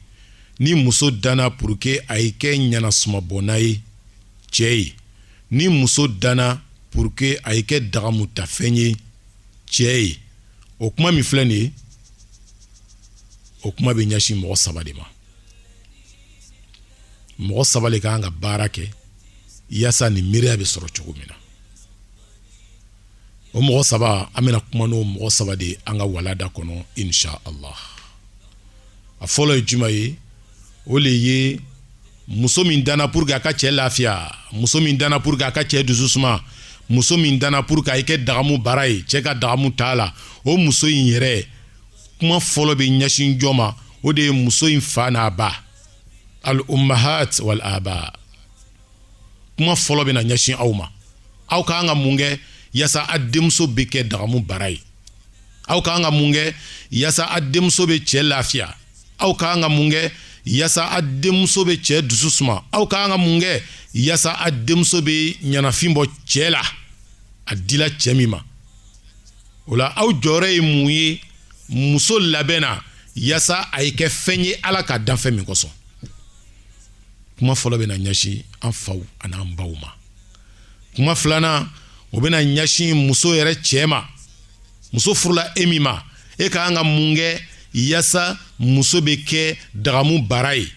ni muso danna pour que a ye kɛ ɲanasumabɔnna ye cɛ ye ni muso danna pour que a ye kɛ dagamutafɛn ye cɛ ye o kuma min filɛ nin ye o kuma bɛ ɲɛsin mɔgɔ saba de ma mɔgɔ saba de kan ka baara kɛ yaasa nin miiriya bɛ sɔrɔ cogo min na o mɔgɔ saba an bɛna kuma n'o mɔgɔ saba de an ka walada kɔnɔ insha Allah a fɔlɔ ye juma ye o le ye muso min danna pour que a ka cɛ lafiya muso min danna pour que a ka cɛ dusu suma muso min danna pour que a kɛ dagamu baara ye cɛ ka dagamu t'a la o muso in yɛrɛ kuma fɔlɔ bɛ ɲɛsin jɔ ma o de ye muso in fa n'a ba al ummahat wal aba kuma fɔlɔ bɛ na ɲɛsin aw ma aw ka kan ka mun kɛ yaasa a denmuso bɛ kɛ dagamu baara ye aw ka kan ka mun kɛ yaasa a denmuso bɛ cɛ lafiya aw ka kan ka mun kɛ yaasa a denmuso bɛ cɛ dusu suma aw ka kan ka mun kɛ yaasa a denmuso bɛ ɲanafin bɔ cɛ la a dila cɛ min ma o la aw jɔyɔrɔ ye mun ye muso labɛn na yasa a ye kɛ fɛn ye Ala ka dan fɛn min kosɔn kuma fɔlɔ bɛ na ɲɛsin an faw an'an baw ma kuma filanan o bɛ na ɲɛsin muso yɛrɛ cɛ ma muso furula e min ma e ka kan ka mun kɛ yasa muso bɛ kɛ dagamu bara ye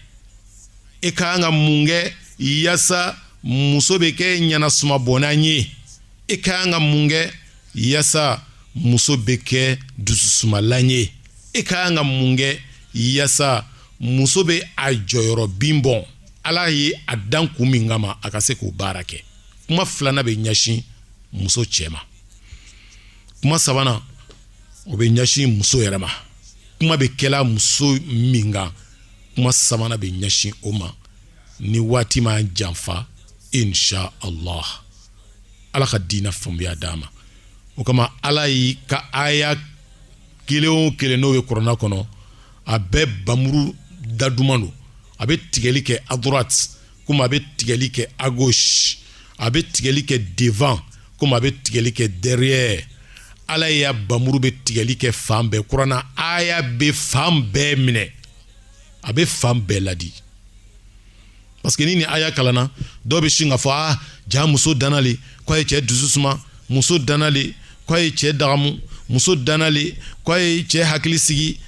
e ka kan ka mun kɛ yasa muso bɛ kɛ ɲanasuma bɔnnan ye e ka kan ka mun kɛ yasa muso bɛ kɛ dususumalan ye e ka kan ka mun kɛ yasa muso bɛ a jɔyɔrɔ bin bɔn Ala ye a dan kun min kama a ka se k'o baara kɛ kuma filanan bɛ ɲɛsin muso cɛ ma kuma sabanan o bɛ ɲɛsin muso yɛrɛ ma kuma bɛ kɛla muso min kan kuma sabanan bɛ ɲɛsin o ma ni waati ma janfa insha Allah Ala ka diinɛ faamuya d'a ma o kama Ala yi ka aya kelen o kelen n'o ye kuranɛ kɔnɔ a bɛɛ bamuru daduman don a bɛ tigɛli kɛ à droite comme a bɛ tigɛli kɛ à gauche a bɛ tigɛli kɛ devant comme a bɛ tigɛli kɛ derrière Ala ya bamuru bɛ tigɛli kɛ fan bɛɛ kuranɛ aya bɛ fan bɛɛ minɛ a bɛ fan bɛɛ ladi parce que ni aya kalana dɔw bɛ sin ka fɔ ja muso danale ko ye cɛ dusu suma muso danale ko ye cɛ dagamu muso danale ko ye cɛ hakili sigi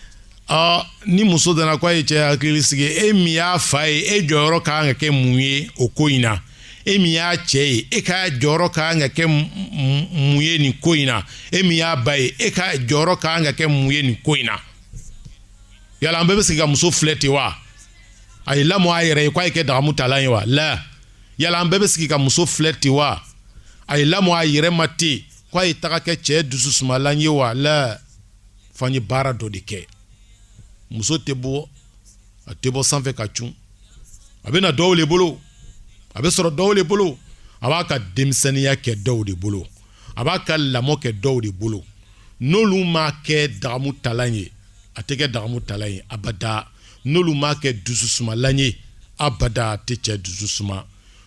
ni muso dana ko ye cɛ hakili sigi e min y'a fa ye e jɔyɔrɔ ka kan ka kɛ mun ye o ko in na e min y'a cɛ ye e ka jɔyɔrɔ ka kan ka kɛ mun ye nin ko in na e min y'a ba ye e ka jɔyɔrɔ ka kan ka kɛ mun ye nin ko in na yala an bɛɛ bɛ se ka muso filɛ ten wa a ye lamɔ a yɛrɛ ye ko a ye kɛ dagamu talan ye wa la yala an bɛɛ bɛ sigi ka muso filɛ ten wa a ye lamɔ a yɛrɛ ma ten ko a ye taga kɛ cɛ dususumalan ye wa la fo an ye baara dɔ de kɛ muso tɛ bɔ a tɛ bɔ sanfɛ ka cun a bɛ na dɔw de bolo a bɛ sɔrɔ dɔw de bolo a b'a ka denmisɛnniya kɛ dɔw de bolo a b'a ka lamɔ kɛ dɔw de bolo n'olu ma kɛ dagamu talan ye a tɛ kɛ dagamu talan ye abada n'olu ma kɛ dususumalan ye abada a tɛ cɛ dususuma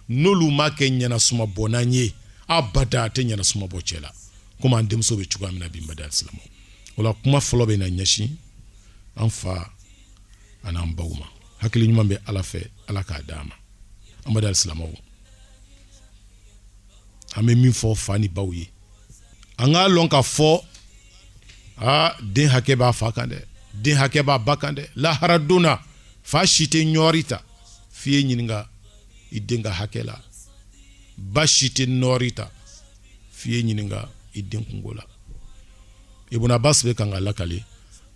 n'olu ma kɛ ɲanasuma bɔnnan ye abada a tɛ ɲanasuma bɔ cɛ la komi an denmuso bɛ cogoya min na bi n bada alisilamɛw o la kuma fɔlɔ bɛ na ɲɛsin an fa an'an baw ma hakili ɲuman bɛ Ala fɛ Ala k'a d'a ma an bada alisilamɛw an bɛ min fɔ fa ni baw ye an k'a lɔn ka fɔ den hakɛ b'a fa kan dɛ den hakɛ b'a ba kan dɛ lahara donna fa si tɛ ɲɔri ta f'i ye ɲininka i den ka hakɛ la ba si tɛ nɔri ta f'i ye ɲininka i den kungo la Ibn Abbas bɛ kan ka lakale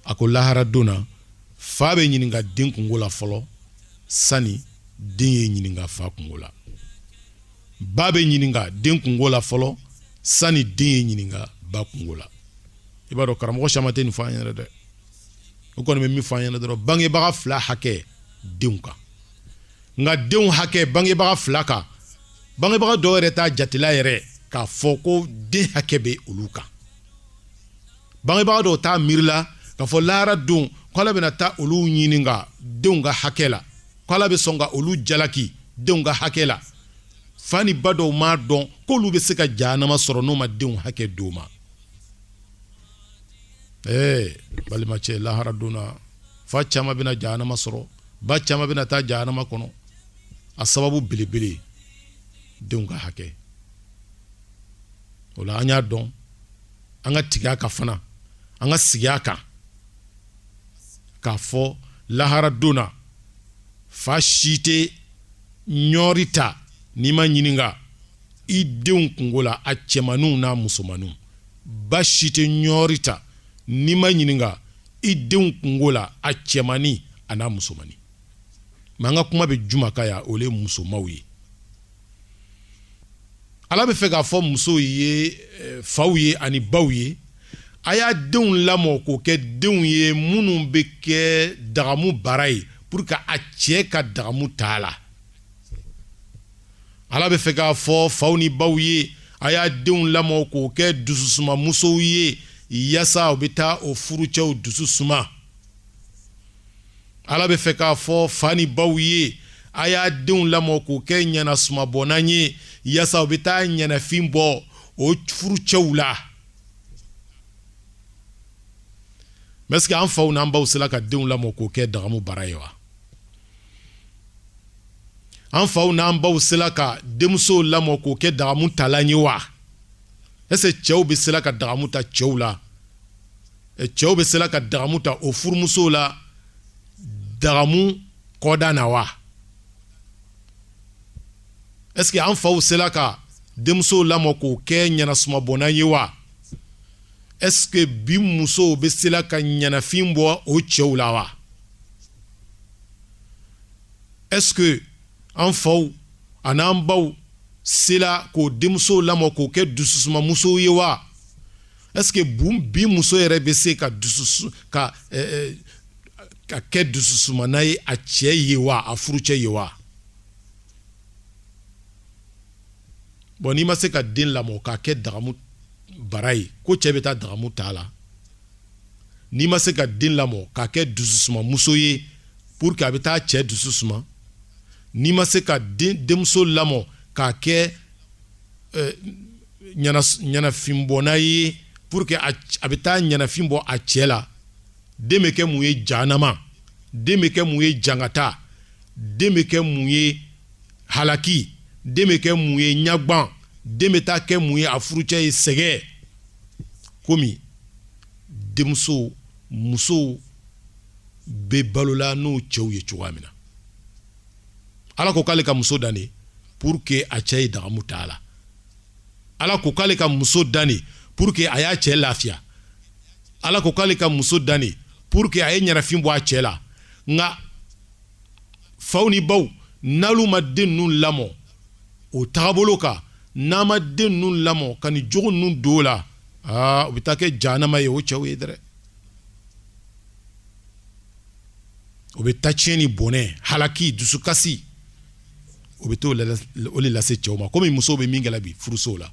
a ko lahara donna fa bɛ ɲininka den kungo la fɔlɔ sani den ye ɲininka fa kungo la ba bɛ ɲininka den kungo la fɔlɔ sani den ye ɲininka ba kungo la i b'a dɔn karamɔgɔ caman tɛ nin fɔ an ɲɛna dɛ o kɔni bɛ min fɔ an ɲɛna dɔrɔn bangebaga fila hakɛ denw kan nka denw hakɛ bangebaga fila kan bangebaga dɔw yɛrɛ t'a jatela yɛrɛ k'a fɔ ko den hakɛ bɛ olu kan bangebaga dɔw t'a miirila k'a fɔ lahara don ko Ala bɛna taa olu ɲininka denw ka hakɛ la ko Ala bɛ sɔn ka olu jalaki denw ka hakɛ la fa ni ba dɔw m'a dɔn k'olu bɛ se ka jahanama sɔrɔ n'u ma denw hakɛ d'u ma balimacɛ lahara donna fa caman bɛna jahanama sɔrɔ ba caman bɛna taa jahanama kɔnɔ a sababu belebele denw ka hakɛ o la an y'a dɔn an ka tigɛ a kan fana an ka sigi a kan k'a fɔ lahara donna fa si tɛ ɲɔri ta n'i ma ɲininka i denw kungo la a cɛmaninw n'a musomaninw ba si tɛ ɲɔri ta n'i ma ɲininka i denw kungo la a cɛmanin a n'a musomanin mais an ka kuma bɛ juma ka ya o le musomaw ye Ala bɛ fɛ k'a fɔ musow ye faw ye ani baw ye a y'a denw lamɔ k'o kɛ denw ye minnu bɛ kɛ dagamu bara ye pour que a cɛ ka dagamu t'a la Ala bɛ fɛ k'a fɔ faw ni baw ye a y'a denw lamɔ k'o kɛ dususuma musow ye yasa u bɛ taa o furucɛw dusu suma Ala bɛ fɛ k'a fɔ fa ni baw ye a y'a denw lamɔ k'o kɛ ɲanasuma bɔnnan ye yasa u bɛ taa ɲanafin bɔ o furu cɛw la mais est-ce que an faw n'an baw sela ka denw lamɔ k'o kɛ dagamu bara ye wa an faw n'an baw sela ka denmusow lamɔ k'o kɛ dagamu talan ye wa est-ce que cɛw bɛ sela ka dagamu ta cɛw la cɛw bɛ sela ka dagamu ta o furumusow la dagamu kɔda na wa est-ce que an faw sela ka denmusow lamɔ k'o kɛ ɲanasumabɔnna ye wa est-ce que bi musow bɛ sela ka ɲanafin bɔ o cɛw la wa est-ce que an faw an'an baw sela k'o denmusow lamɔ k'o kɛ dususuma musow ye wa est-ce que bi muso yɛrɛ bɛ se ka kɛ dususumana ye a cɛ ye wa a furucɛ ye wa bon n'i ma se ka den lamɔ k'a kɛ dagamu bara ye ko cɛ bɛ taa dagamu ta la n'i ma se ka den lamɔ k'a kɛ dususuma muso ye pour que a bɛ taa cɛ dusu suma n'i ma se ka denmuso lamɔ k'a kɛ ɲanafinbɔnna ye pour que a bɛ taa ɲanafin bɔ a cɛ la den bɛ kɛ mun ye jahanama den bɛ kɛ mun ye jangata den bɛ kɛ mun ye halaki den bɛ kɛ mun ye ɲagban den bɛ taa kɛ mun ye a furucɛ ye sɛgɛ komi denmuso musow bɛ balola n'o cɛw ye cogoya min na ala ko k'ale ka muso dan de pour que a cɛ ye dagamu ta a la ala ko k'ale ka muso dan de pour que a y'a cɛ lafiya ala ko k'ale ka muso dan de pour que a ye ɲanafin bɔ a cɛ la nka faw ni baw n'alu ma den ninnu lamɔ o tagabolo kan n'a ma den ninnu lamɔ ka ni jogo ninnu don o la u bɛ taa kɛ jahanama ye o cɛw ye dɛrɛ o bɛ taa tiɲɛ ni bɔnɛ halaki dusukasi o bɛ t'o le lase cɛw ma komi musow bɛ min kɛ la bi furusow la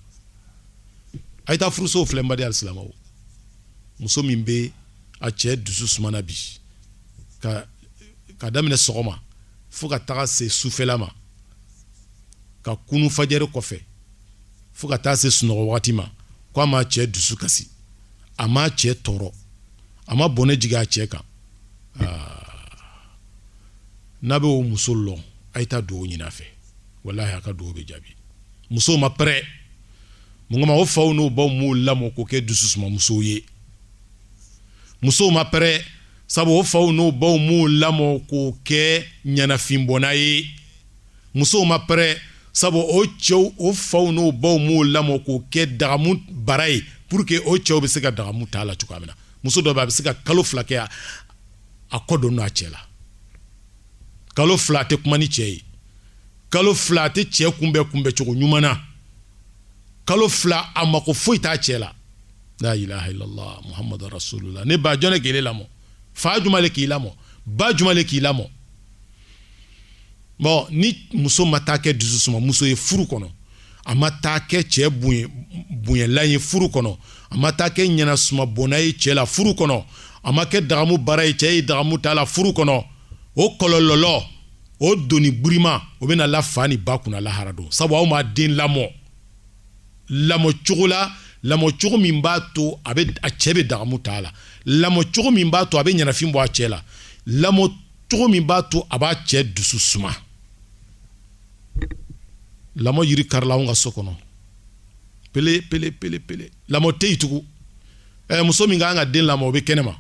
a ye taa furusow filɛ n badi alisilamɛw muso min bɛ a cɛ dusu sumana bi ka daminɛ sɔgɔma fo ka taga se sufɛla ma ka kunu fajɛri kɔfɛ fo ka taa se sunɔgɔ wagati ma ko a ma cɛ dusu kasi a ma cɛ tɔɔrɔ a ma bɔnɛ jigin a cɛ kan n'a bɛ o muso lɔn a ye taa dugawu ɲini a fɛ walahi a ka dugawu bɛ jaabi musow ma pɛrɛ mun kama o faw n'o baw m'o lamɔ k'o kɛ dususuma musow ye musow ma pɛrɛ sabu o faw n'o baw m'o lamɔ k'o kɛ ɲanafinbɔnna ye musow ma pɛrɛ sabu o cɛw o faw n'o baw m'o lamɔ k'o kɛ dagamu bara ye pour que o cɛw bɛ se ka dagamu ta a la cogoya min na muso dɔ bɛ a bɛ se ka kalo 2 kɛ a kɔ don n'a cɛ la kalo 2 a tɛ kuma ni cɛ ye kalo 2 a tɛ cɛ kunbɛ cogo ɲuman na kalo 2 a mako foyi t'a cɛ la la ilaha illallah muhammadu rasulullah ne ba jɔn k'e lamɔ fa juma le k'i lamɔ ba juma le k'i lamɔ bon ni muso ma taa kɛ dususuma muso ye furu kɔnɔ a ma taa kɛ cɛ bonyɛlan ye furu kɔnɔ a ma taa kɛ ɲanasumabɔnna ye cɛ la furu kɔnɔ a ma kɛ dagamu bara ye cɛ ye dagamu ta la furu kɔnɔ o kɔlɔlɔ o doni burima o bɛ na la fa ni ba kunna lahara don sabu aw ma den lamɔ cogo la lamɔ cogo min b'a to a cɛ bɛ dagamu ta la lamɔ cogo min b'a to a bɛ ɲanafin bɔ a cɛ la lamɔ cogo min b'a to a b'a cɛ dusu suma lamɔ yiri karila anw ka so kɔnɔ pele lamɔ tɛ yen tugun muso min kan ka den lamɔ o bɛ kɛnɛma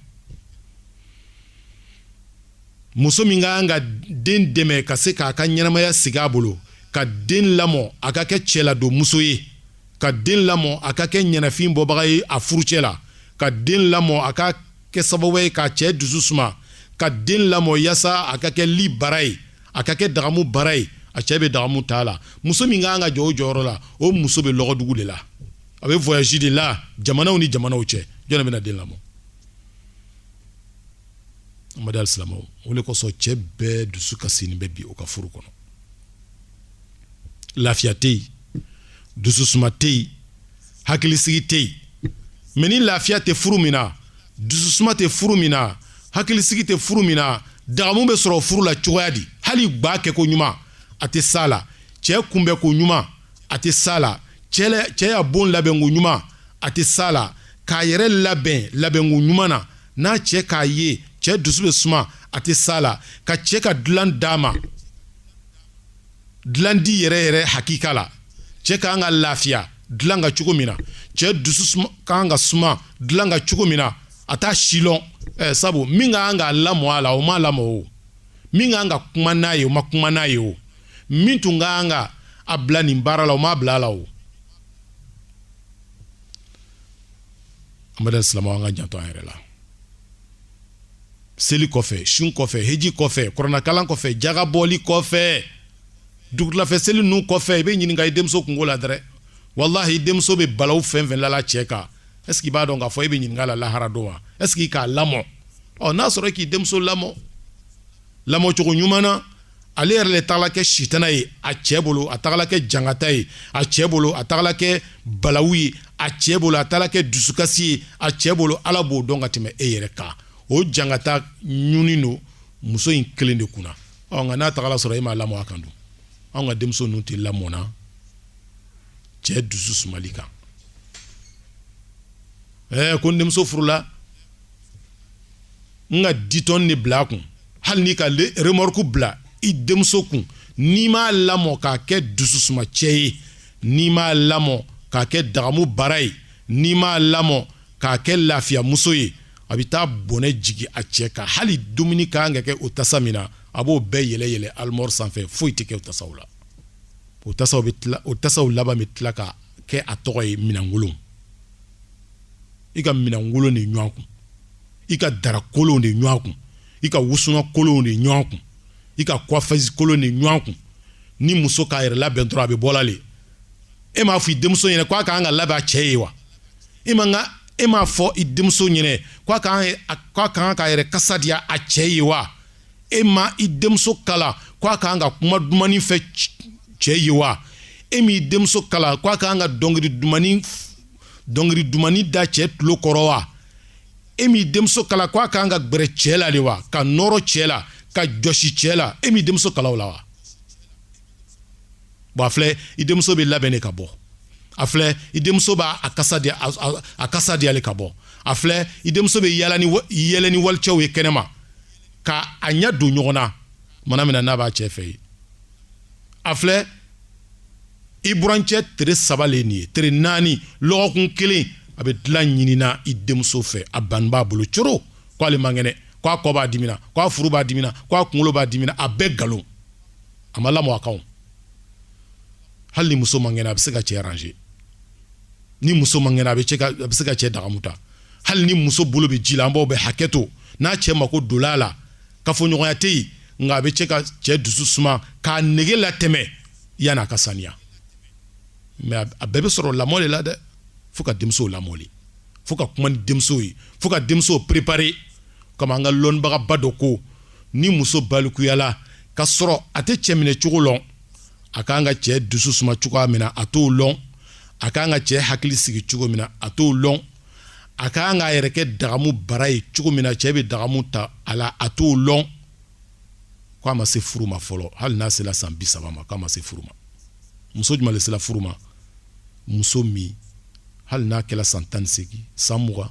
muso min kan ka den dɛmɛ ka se k'a ka ɲɛnamaya sigi a bolo ka den lamɔ a ka kɛ cɛladon muso ye ka den lamɔ a ka kɛ ɲanafin bɔbaga ye a furucɛ la ka den lamɔ a ka kɛ sababu ye k'a cɛ dusu suma ka den lamɔ yaasa a ka kɛ li bara ye a ka kɛ dagamu bara ye a cɛ bɛ dagamu ta la muso min kan ka jɔ o jɔyɔrɔ la o muso bɛ lɔgɔdugu de la a bɛ voyage de la jamanaw ni jamanaw cɛ jɔn bɛ na den lamɔ amadu alisilamɛw o de kosɔn cɛ bɛɛ dusu kasini bɛ bi o ka furu kɔnɔ lafiya tɛ yen dususuma tɛ yen hakilisigi tɛ yen mɛ ni lafiya tɛ furu min na dususuma tɛ furu min na hakilisigi tɛ furu min na dagamu bɛ sɔrɔ furu la cogoya di hali gbaa kɛ ko ɲuman a tɛ s'a la cɛ kunbɛ ko ɲuman a tɛ s'a la cɛ y'a bon labɛnko ɲuman a tɛ s'a la k'a yɛrɛ labɛn labɛnko ɲuman na n'a cɛ k'a ye cɛ dusu bɛ suma a tɛ s'a la ka cɛ ka dilan d'a ma dilan di yɛrɛ hakika la cɛ ka kan ka lafiya dilan ka cogo min na cɛ dusu ka kan ka suma dilan ka cogo min na a t'a silɔn sabu min ka kan k'a lamɔ a la o m'a lamɔ o min ka kan ka kuma n'a ye o ma kuma n'a ye o min tun ka kan ka a bila nin baara la o m'a bila a la o. an bɛ silamɛw an ka janto an yɛrɛ la seli kɔfɛ sun kɔfɛ heji kɔfɛ kuranakalan kɔfɛ jagabɔli kɔfɛ dugulafɛ seli ninnu kɔfɛ i bɛ ɲininka i denmuso kungo la dɛrɛ wallahi i denmuso bɛ balawu fɛn fɛn lala cɛ kan est ce que i b'a dɔn k'a fɔ i bɛ ɲininka la lahara don wa est ce que i k'a lamɔ n'a sɔrɔ i k'i denmuso lamɔ lamɔcogo ɲuman na ale yɛrɛ le tagala kɛ sitana ye a cɛ bolo a tagala kɛ jangata ye a cɛ bolo a tagala kɛ balawu ye a cɛ bolo a tagala kɛ dusukasi ye a cɛ bolo ala b'o dɔn ka tɛmɛ e yɛrɛ kan o jangata ɲuni don muso in kelen de kunna nka n'a tagala sɔrɔ e m'a lamɔ a kan dun an ka denmuso ninnu tɛ lamɔna cɛ dusu sumali kan ko n denmuso furula n ka ditɔn de bila a kun hali ni ka remorque bila i denmuso kun n'i m'a lamɔ k'a kɛ dusu suma cɛ ye n'i m'a lamɔ k'a kɛ dagamu bara ye n'i m'a lamɔ k'a kɛ lafiya muso ye a bɛ taa bɔnɛ jigi a cɛ kan hali dumuni ka kan ka kɛ o tasa min na a b'o bɛɛ yɛlɛ yɛlɛ armoire sanfɛ foyi tɛ kɛ o tasaw la o tasaw laban bɛ tila ka kɛ a tɔgɔ ye minɛnkolon i ka minɛnkolon de ɲɔgɔn kun i ka darakolon de ɲɔgɔn kun i ka wusuna kolon de ɲɔgɔn kun i ka coiffeuse kolon de ɲɔgɔn kun ni muso k'a yɛrɛ labɛn dɔrɔn a bɛ bɔla le e m'a fɔ i denmuso ɲɛna k'a ka kan ka labɛn a cɛ ye wa e m'a fɔ i denmuso ɲɛna k'a ka kan k'a yɛrɛ kasa di a cɛ ye wa e ma i denmuso kala k'a ka kan ka kuma dumani fɛ cɛ ye wa e m'i denmuso kala k'a ka kan ka dɔnkili dumani da cɛ tulo kɔrɔ wa e m'i denmuso kala k'a ka kan ka gbɛrɛ cɛ la de wa ka nɔrɔ cɛ la ka jɔsi cɛ la e m'i denmuso kala o la wa bon a filɛ i denmuso bɛ labɛn de ka bɔ a filɛ i denmuso b'a kasa di ale ka bɔ a filɛ i denmuso bɛ yɛlɛ ni walicɛw ye kɛnɛma ka a ɲɛ don ɲɔgɔn na mana min na n'a b'a cɛ fɛ yen a filɛ i burancɛ tere 3 le nin ye tere 4 lɔgɔkun 1 a bɛ dilan ɲinina i denmuso fɛ a bani b'a bolo coro k'ale man kɛnɛ k'a kɔ b'a dimina k'a furu b'a dimina k'a kunkolo b'a dimina a bɛɛ nkalon a ma lamɔ a kan hali ni muso man kɛnɛ a bɛ se ka cɛ arranger ni muso man kɛnɛ a bɛ se ka cɛ dagamuta hali ni muso bolo bɛ ji la an b'o bɛ hakɛ to n'a cɛ mako dola a la kafoɲɔgɔnya tɛ yen nka a bɛ se ka cɛ dusu suma k'a nege latɛmɛ yanni a ka saniya mais a bɛɛ bɛ sɔrɔ lamɔ de la dɛ fo ka denmuso lamɔli fo ka kuma ni denmuso ye fo ka denmuso préparer comme an ka lɔnnibagaba dɔ ko ni muso balikuyala ka sɔrɔ a tɛ cɛ minɛ cogo lɔn a kan ka cɛ dusu suma cogoya min na a t'o lɔn a kan ka cɛ hakili sigi cogo min na a t'o lɔn a kan ka yɛrɛ kɛ dagamu bara ye cogo min na cɛ bɛ dagamu ta a la a t'o lɔn k'a ma se furu ma fɔlɔ hali n'a sera san 30 ma k'a ma se furu ma muso jumɛn le sera furu ma muso min hali n'a kɛla san 18 san 20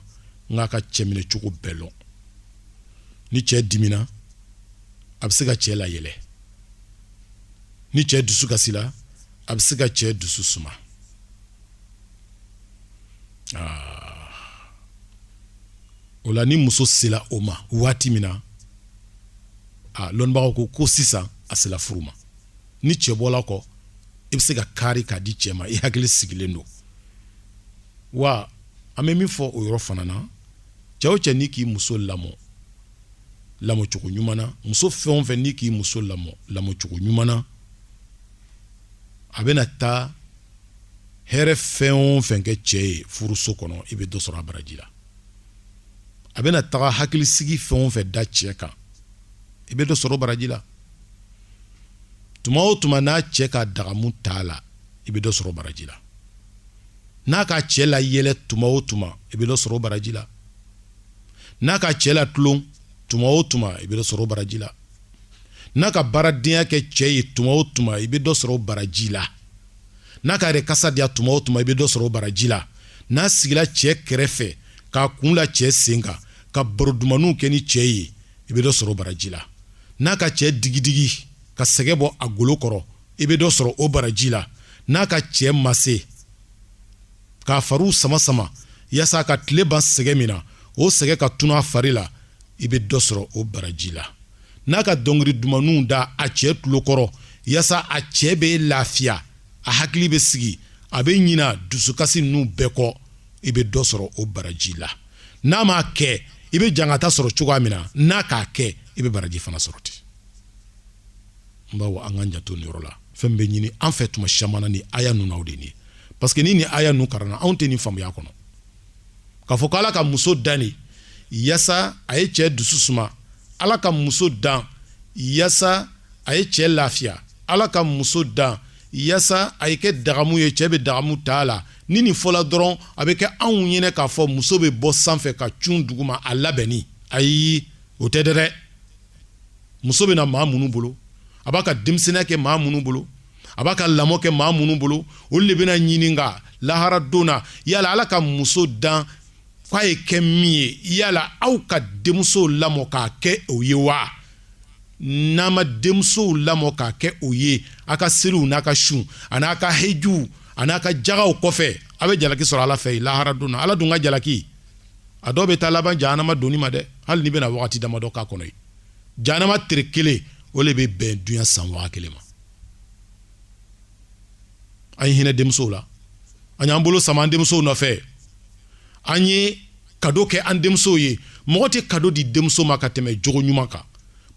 n'a ka cɛ minɛ cogo bɛɛ lɔn ni cɛ dimina a bɛ se ka cɛ layɛlɛ ni cɛ dusu kasi la a bɛ se ka cɛ dusu suma o la ni muso sela o ma waati min na lɔnnibagaw ko sisan a sela furu ma ni cɛ bɔla kɔ i bɛ se ka kari k'a di cɛ ma i hakili sigilen don wa an bɛ min fɔ o yɔrɔ fana na cɛ o cɛ ni k'i muso lamɔ cogo ɲuman na muso fɛn o fɛn ni k'i muso lamɔ cogo ɲuman na a bɛna taa hɛrɛ fɛn o fɛn kɛ cɛ ye furuso kɔnɔ i bɛ dɔ sɔrɔ a baraji la a bɛna taga hakilisigi fɛn o fɛn da cɛ kan i bɛ dɔ sɔrɔ baraji la tuma o tuma n'a cɛ ka dagamu t'a la i bɛ dɔ sɔrɔ baraji la n'a ka cɛ la yɛlɛ tuma o tuma i bɛ dɔ sɔrɔ baraji la n'a ka cɛ la tulon tuma o tuma i bɛ dɔ sɔrɔ baraji la n'a ka baaradenya kɛ cɛ ye tuma o tuma i bɛ dɔ sɔrɔ baraji la n'a ka yɛrɛ kasa diya tuma o tuma i bɛ dɔ sɔrɔ o baraji la n'a sigila cɛ kɛrɛfɛ k'a kun la cɛ sen kan ka barodumaniw kɛ ni cɛ ye i bɛ dɔ sɔrɔ o baraji la n'a ka cɛ digidigi ka sɛgɛ bɔ a golo kɔrɔ i bɛ dɔ sɔrɔ o baraji la n'a ka cɛ mase k'a fariw sama sama yaasa ka tile ban sɛgɛ min na o sɛgɛ ka tunu a fari la i bɛ dɔ sɔrɔ o baraji la n'a ka dɔnkili dumanuw da a cɛ tulo kɔrɔ yaasa a cɛ bɛ lafiya a hakili bɛ sigi a bɛ ɲina dusukasi ninnu bɛɛ kɔ i bɛ dɔ sɔrɔ o baraji la n'a m'a kɛ i bɛ jangata sɔrɔ cogoya min na n'a k'a kɛ i bɛ baraji fana sɔrɔ ten n bawo an k'an janto nin yɔrɔ la fɛn bɛ ɲini an fɛ tuma caman na ni aya ninnu n'aw de ye parce que ni nin aya ninnu karanna anw tɛ nin faamuya kɔnɔ k'a fɔ ko ala ka muso dan de yaasa a ye cɛ dusu suma ala ka muso dan yaasa a ye cɛ lafiya ala ka muso dan yaasa a ye kɛ dagamu ye cɛ bɛ dagamu ta a la ni nin fɔla dɔrɔn a bɛ kɛ anw ɲɛnɛ k'a fɔ muso bɛ bɔ sanfɛ ka cun duguma a labɛnni ayi o tɛ dɛ muso bɛ na maa minnu bolo a b'a ka denmisɛnniya kɛ maa minnu bolo a b'a ka lamɔ kɛ maa minnu bolo olu de bɛna ɲininka lahara don na yala ala ka muso dan k'a ye kɛ min ye yala aw ka denmusow lamɔ k'a kɛ o ye wa n'a ma denmusow lamɔ k'a kɛ o ye a ka seliw n'a ka sun a n'a ka hejuw a n'a ka jagaw kɔfɛ a bɛ jalaki sɔrɔ ala fɛ lahara don na ala dun ka jalaki a dɔw bɛ taa laban jahanama donni ma dɛ hali ni bɛna wagati damadɔ k'a kɔnɔ ye jahanama tere kelen o de bɛ bɛn duɲa san waga kelen ma an ye hinɛ denmusow la an y'an bolo sama an denmusow nɔfɛ an ye kado kɛ an denmusow ye mɔgɔ tɛ kado di denmuso ma ka tɛmɛ jogo ɲuman kan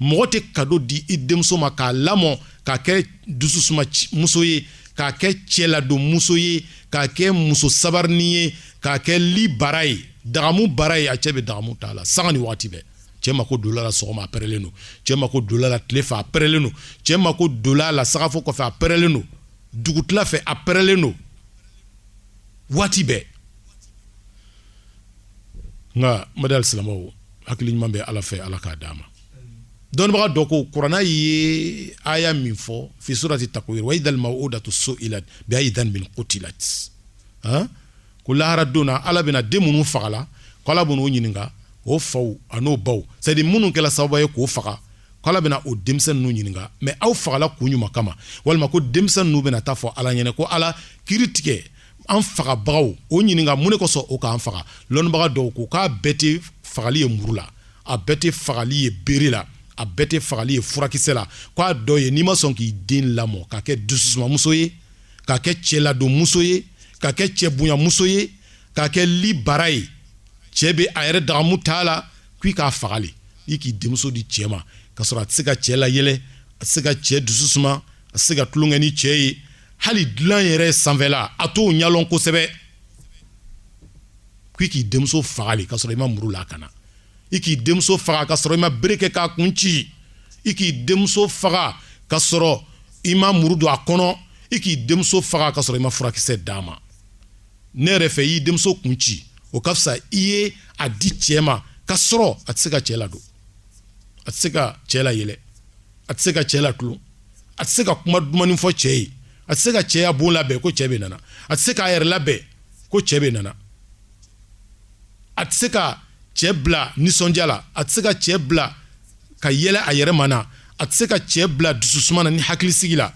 mɔgɔ tɛ kado di i denmuso ma k'a lamɔ k'a kɛ dususuma muso ye k'a kɛ cɛladon muso ye k'a kɛ muso sabarini ye k'a kɛ li bara ye dagamu bara ye a cɛ bɛ dagamu t'a la sanga ni waati bɛɛ cɛ mako dola la sɔgɔma a pɛrɛlen don cɛ mako dola la tile fɛ a pɛrɛlen don cɛ mako dola la sagafo kɔfɛ a pɛrɛlen don dugutila fɛ a pɛrɛlen don waati bɛɛ nka madal silamɛw hakili ɲuman bɛ ala fɛ ala k'a d'a ma dɔnnibaga dɔ ko kuranna ye aya min fɔ fi surati takwir wa idal maw'udatu su'ilat bi ayyi dhanbin qutilat ko lahara don na ala bɛna den minnu fagala ko ala bɛn'o ɲininka o faw an'o baw c'est à dire minnu kɛla sababu ye k'o faga ko ala bɛna o denmisɛn ninnu ɲininka mais aw fagala kun ɲuman kama walima ko denmisɛn ninnu bɛna taa fɔ ala ɲɛna ko ala kiiri tigɛ an fagabagaw o ɲininka mun de kosɔn o k'an faga lɔnnibaga dɔw ko k'a bɛɛ tɛ fagali ye muru la a bɛɛ tɛ fagali ye bere la a bɛɛ tɛ fagali ye furakisɛ la k'a dɔ ye n'i ma sɔn k'i den lamɔ k'a kɛ dususumamuso ye k'a kɛ cɛladonmuso ye k'a kɛ cɛbonyamuso ye k'a kɛ li bara ye cɛ bɛ a yɛrɛ dagamu t'a la k'i k'a fagali i k'i denmuso di cɛ ma k'a sɔrɔ a tɛ se ka cɛ layɛlɛ a tɛ se ka cɛ dususuma a tɛ se ka tulonkɛ ni cɛ ye hali dilan yɛrɛ sanfɛla a t'o ɲalɔn kosɛbɛ k'i denmuso fagali k'a sɔrɔ i ma muru la ka na i k'i denmuso faga k'a sɔrɔ i ma bere kɛ k'a kun ci i k'i denmuso faga k'a sɔrɔ i ma muru don a kɔnɔ i k'i denmuso faga k'a sɔrɔ i ma furakisɛ d'a ma ne yɛrɛ fɛ i y'i denmuso kun ci o ka fisa i ye a di cɛ ma k'a sɔrɔ a tɛ se ka cɛ ladon a tɛ se ka cɛ layɛlɛ a tɛ se ka cɛ latulon a tɛ se ka kuma dumani fɔ cɛ ye a tɛ se ka cɛya bon labɛn ko cɛ bɛ nana a tɛ se k'a yɛrɛ labɛn ko cɛ bɛ nana a tɛ se ka cɛ bila nisɔndiya la a tɛ se ka cɛ bila ka yɛlɛ a yɛrɛ ma na a tɛ se ka cɛ bila dususuma na ni hakilisigi la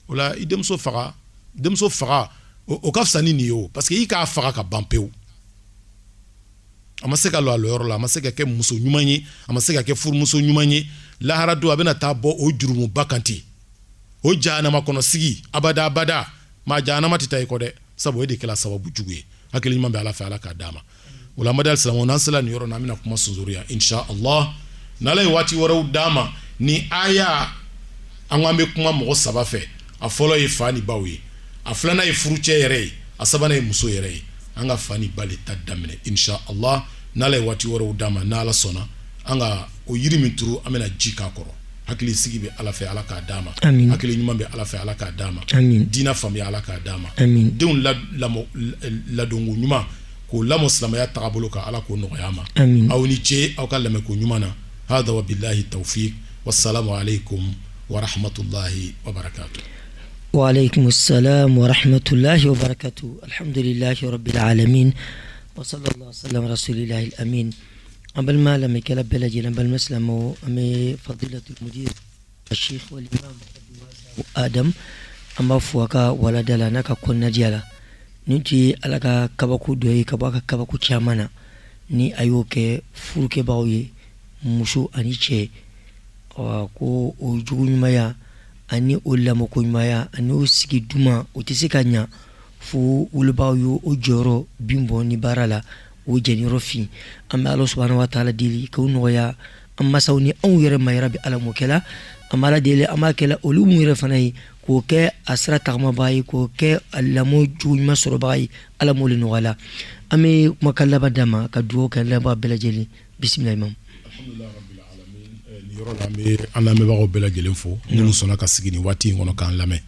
o la i denmuso faga o ka fisa ni nin ye o parce que i k'a faga ka ban pewu a ma se ka lɔ a lɔyɔrɔ la a ma se ka kɛ muso ɲuman ye a ma se ka kɛ furumuso ɲuman ye lahara don a bɛna taa bɔ o jurumuba kan ten o jahanama kɔnɔ sigi abada maa jahanama tɛ taa i kɔ dɛ sabu o de kɛla sababu jugu ye hakili ɲuman bɛ ala fɛ ala k'a d'a ma o la madal silamɛw n'an sela nin yɔrɔ na an bɛna kuma sunsuruya insha Allah n'ala ye waati wɛrɛw d'a ma ni aya an ko an bɛ kuma mɔgɔ saba fɛ a fɔlɔ ye fa ni baw ye a filanan ye furucɛ yɛrɛ ye a sabanan ye muso yɛrɛ ye an ka fa ni ba le ta daminɛ insha Allah n'ala ye waati wɛrɛw d'a ma n'ala sɔnna an ka o yiri min turu an bɛna ji k'a kɔrɔ hakili sigi bɛ ala fɛ ala k'a d'a ma hakili ɲuman bɛ ala fɛ ala k'a d'a ma diinɛ faamuya ala k'a d'a ma denw ladonko ɲuman k'o lamɔ silamɛya tagabolo kan ala k'o nɔgɔya ma aw ni ce aw ka lamɛnko ɲuman na hada wa billahi tawfiq wassalamu alaikum wa rahmatullahi wa barakatuh وعليكم السلام ورحمة الله وبركاته. الحمد لله رب العالمين وصلى الله وسلم رسول الله الأمين. أبل ما لم يكلا بلجي أبل مسلم أمي فضيلة المدير الشيخ والإمام آدم أما فوكا ولا دلنا كنا جالا نجي على كباكو دوي كباكو تشامانا ni ayoke furuke baoye muso ani cɛ ko o jugu ɲumaya ani o lamɔko ɲumaya ani o sigi duma o tɛ se ka ɲa fo wolobaw ye o jɔyɔrɔ bin bɔ ni baara la o jɛniyɔrɔ fin an bɛ Ala subhanahu wa taala deli k'o nɔgɔya an masaw ni anw yɛrɛ ma yarabi Ala m'o kɛla an b'a Ala deli an b'a kɛla olu mun yɛrɛ fana ye k'o kɛ a sira tagamabaga ye k'o kɛ a lamɔ jugu ɲuman sɔrɔbaga ye Ala m'o le nɔgɔya an bɛ kumakan laban d'a ma ka dugawu kɛ lamɛnbaga bɛɛ lajɛlen bisimila imam. Alhamdulilahi rabbil alamin. Ni yɔrɔ la an bɛ an lamɛnbagaw bɛɛ lajɛlen fo minnu sɔnna ka sigi nin waati in kɔnɔ k'an lamɛn.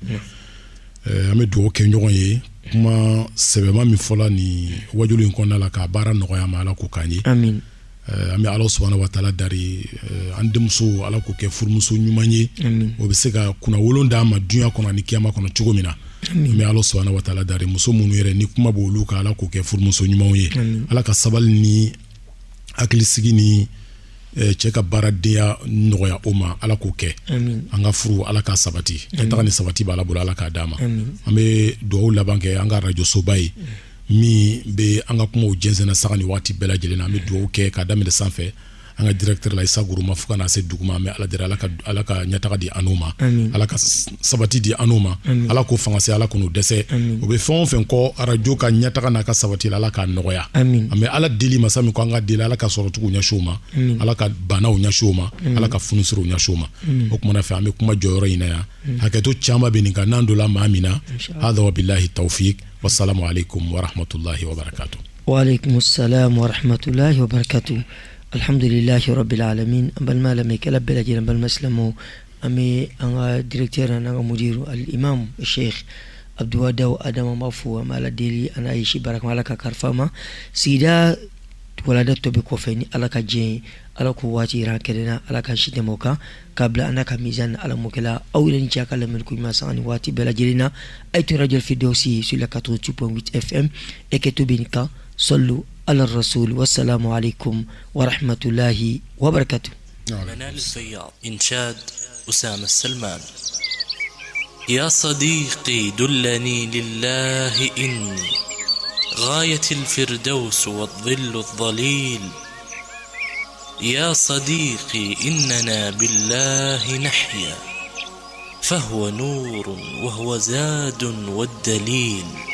An bɛ dugawu kɛ ɲɔgɔn ye kuma sɛbɛma min fɔla ni wajulu in kɔnɔna la k'a baara nɔgɔya ma Ala k'o k'an ye. Amin. An bɛ Ala subhanahu wa taala dari an denmuso Ala k'o kɛ furumuso ɲuman ye. O bɛ se ka kunna wolon d'a ma dunya kɔnɔ ani kiyama kɔnɔ cogo min na. An bɛ Ala subhanahu wa taala dari muso minnu yɛrɛ ni kuma b'olu kan Ala k'o kɛ furumuso ɲumanw ye. Ala ka sabali ni hakilisigi ni cɛ ka baaradenya nɔgɔya o ma Ala k'o kɛ. An ka furu Ala ka sabati. Ɲɛtaga ni sabati b'Ala bolo Ala k'a d'a ma. An bɛ dugawu laban kɛ an ka radio soba ye min bɛ an ka kumaw jɛnsɛnna saga ni waati bɛɛ lajɛlen na. An bɛ dugawu kɛ k'a daminɛ sanfɛ an ka directeur la Isa Guruma fo ka na se duguma. An bɛ Ala deli Ala ka ɲɛtaga di an'u ma. Ala ka sabati di an'u ma. Ala k'o fanga se Ala k'o dɛsɛ. O bɛ fɛn o fɛn kɔ radio ka ɲɛtaga n'a ka sabati la Ala k'a nɔgɔya. An bɛ Ala deli masa min ko an ka deli Ala ka sɔrɔcogo ɲɛsin o ma. Ala ka banaw ɲɛsin o ma. Ala ka funisiraw ɲɛsin o ma. O kumana fɛ an bɛ kuma jɔyɔrɔ ɲini yan. Hakɛto caman bɛ nin kan n'an donna maa min na. Hada wa billahi tawfiq. Wassalamu alaikum wa rahmatullahi wa barakatuh. Wa alaikum assalam wa rahmatullahi wa barakatuh. Alhamdulillahi rabbil alamin. Bal ma lam yakala balaji bal maslamu ami anga directeur anga mudiru al imam Sheikh Abdou Wadaw Adam Mafu amala deli ana yishi barakala ka karfama sida wala da tobe ko feni ala ka je ala ko wati ran kedena ala ka shite moka kabla anaka mizan ala mukela awlen jakala men ko ma sani wati bela jelina aytu radio fidosi sur la 88.8 FM et que tobinika sallu على الرسول والسلام عليكم ورحمة الله وبركاته. منال الفياض إنشاد أسامة السلمان. يا صديقي دلني لله إني غاية الفردوس والظل الظليل. يا صديقي إننا بالله نحيا فهو نور وهو زاد والدليل.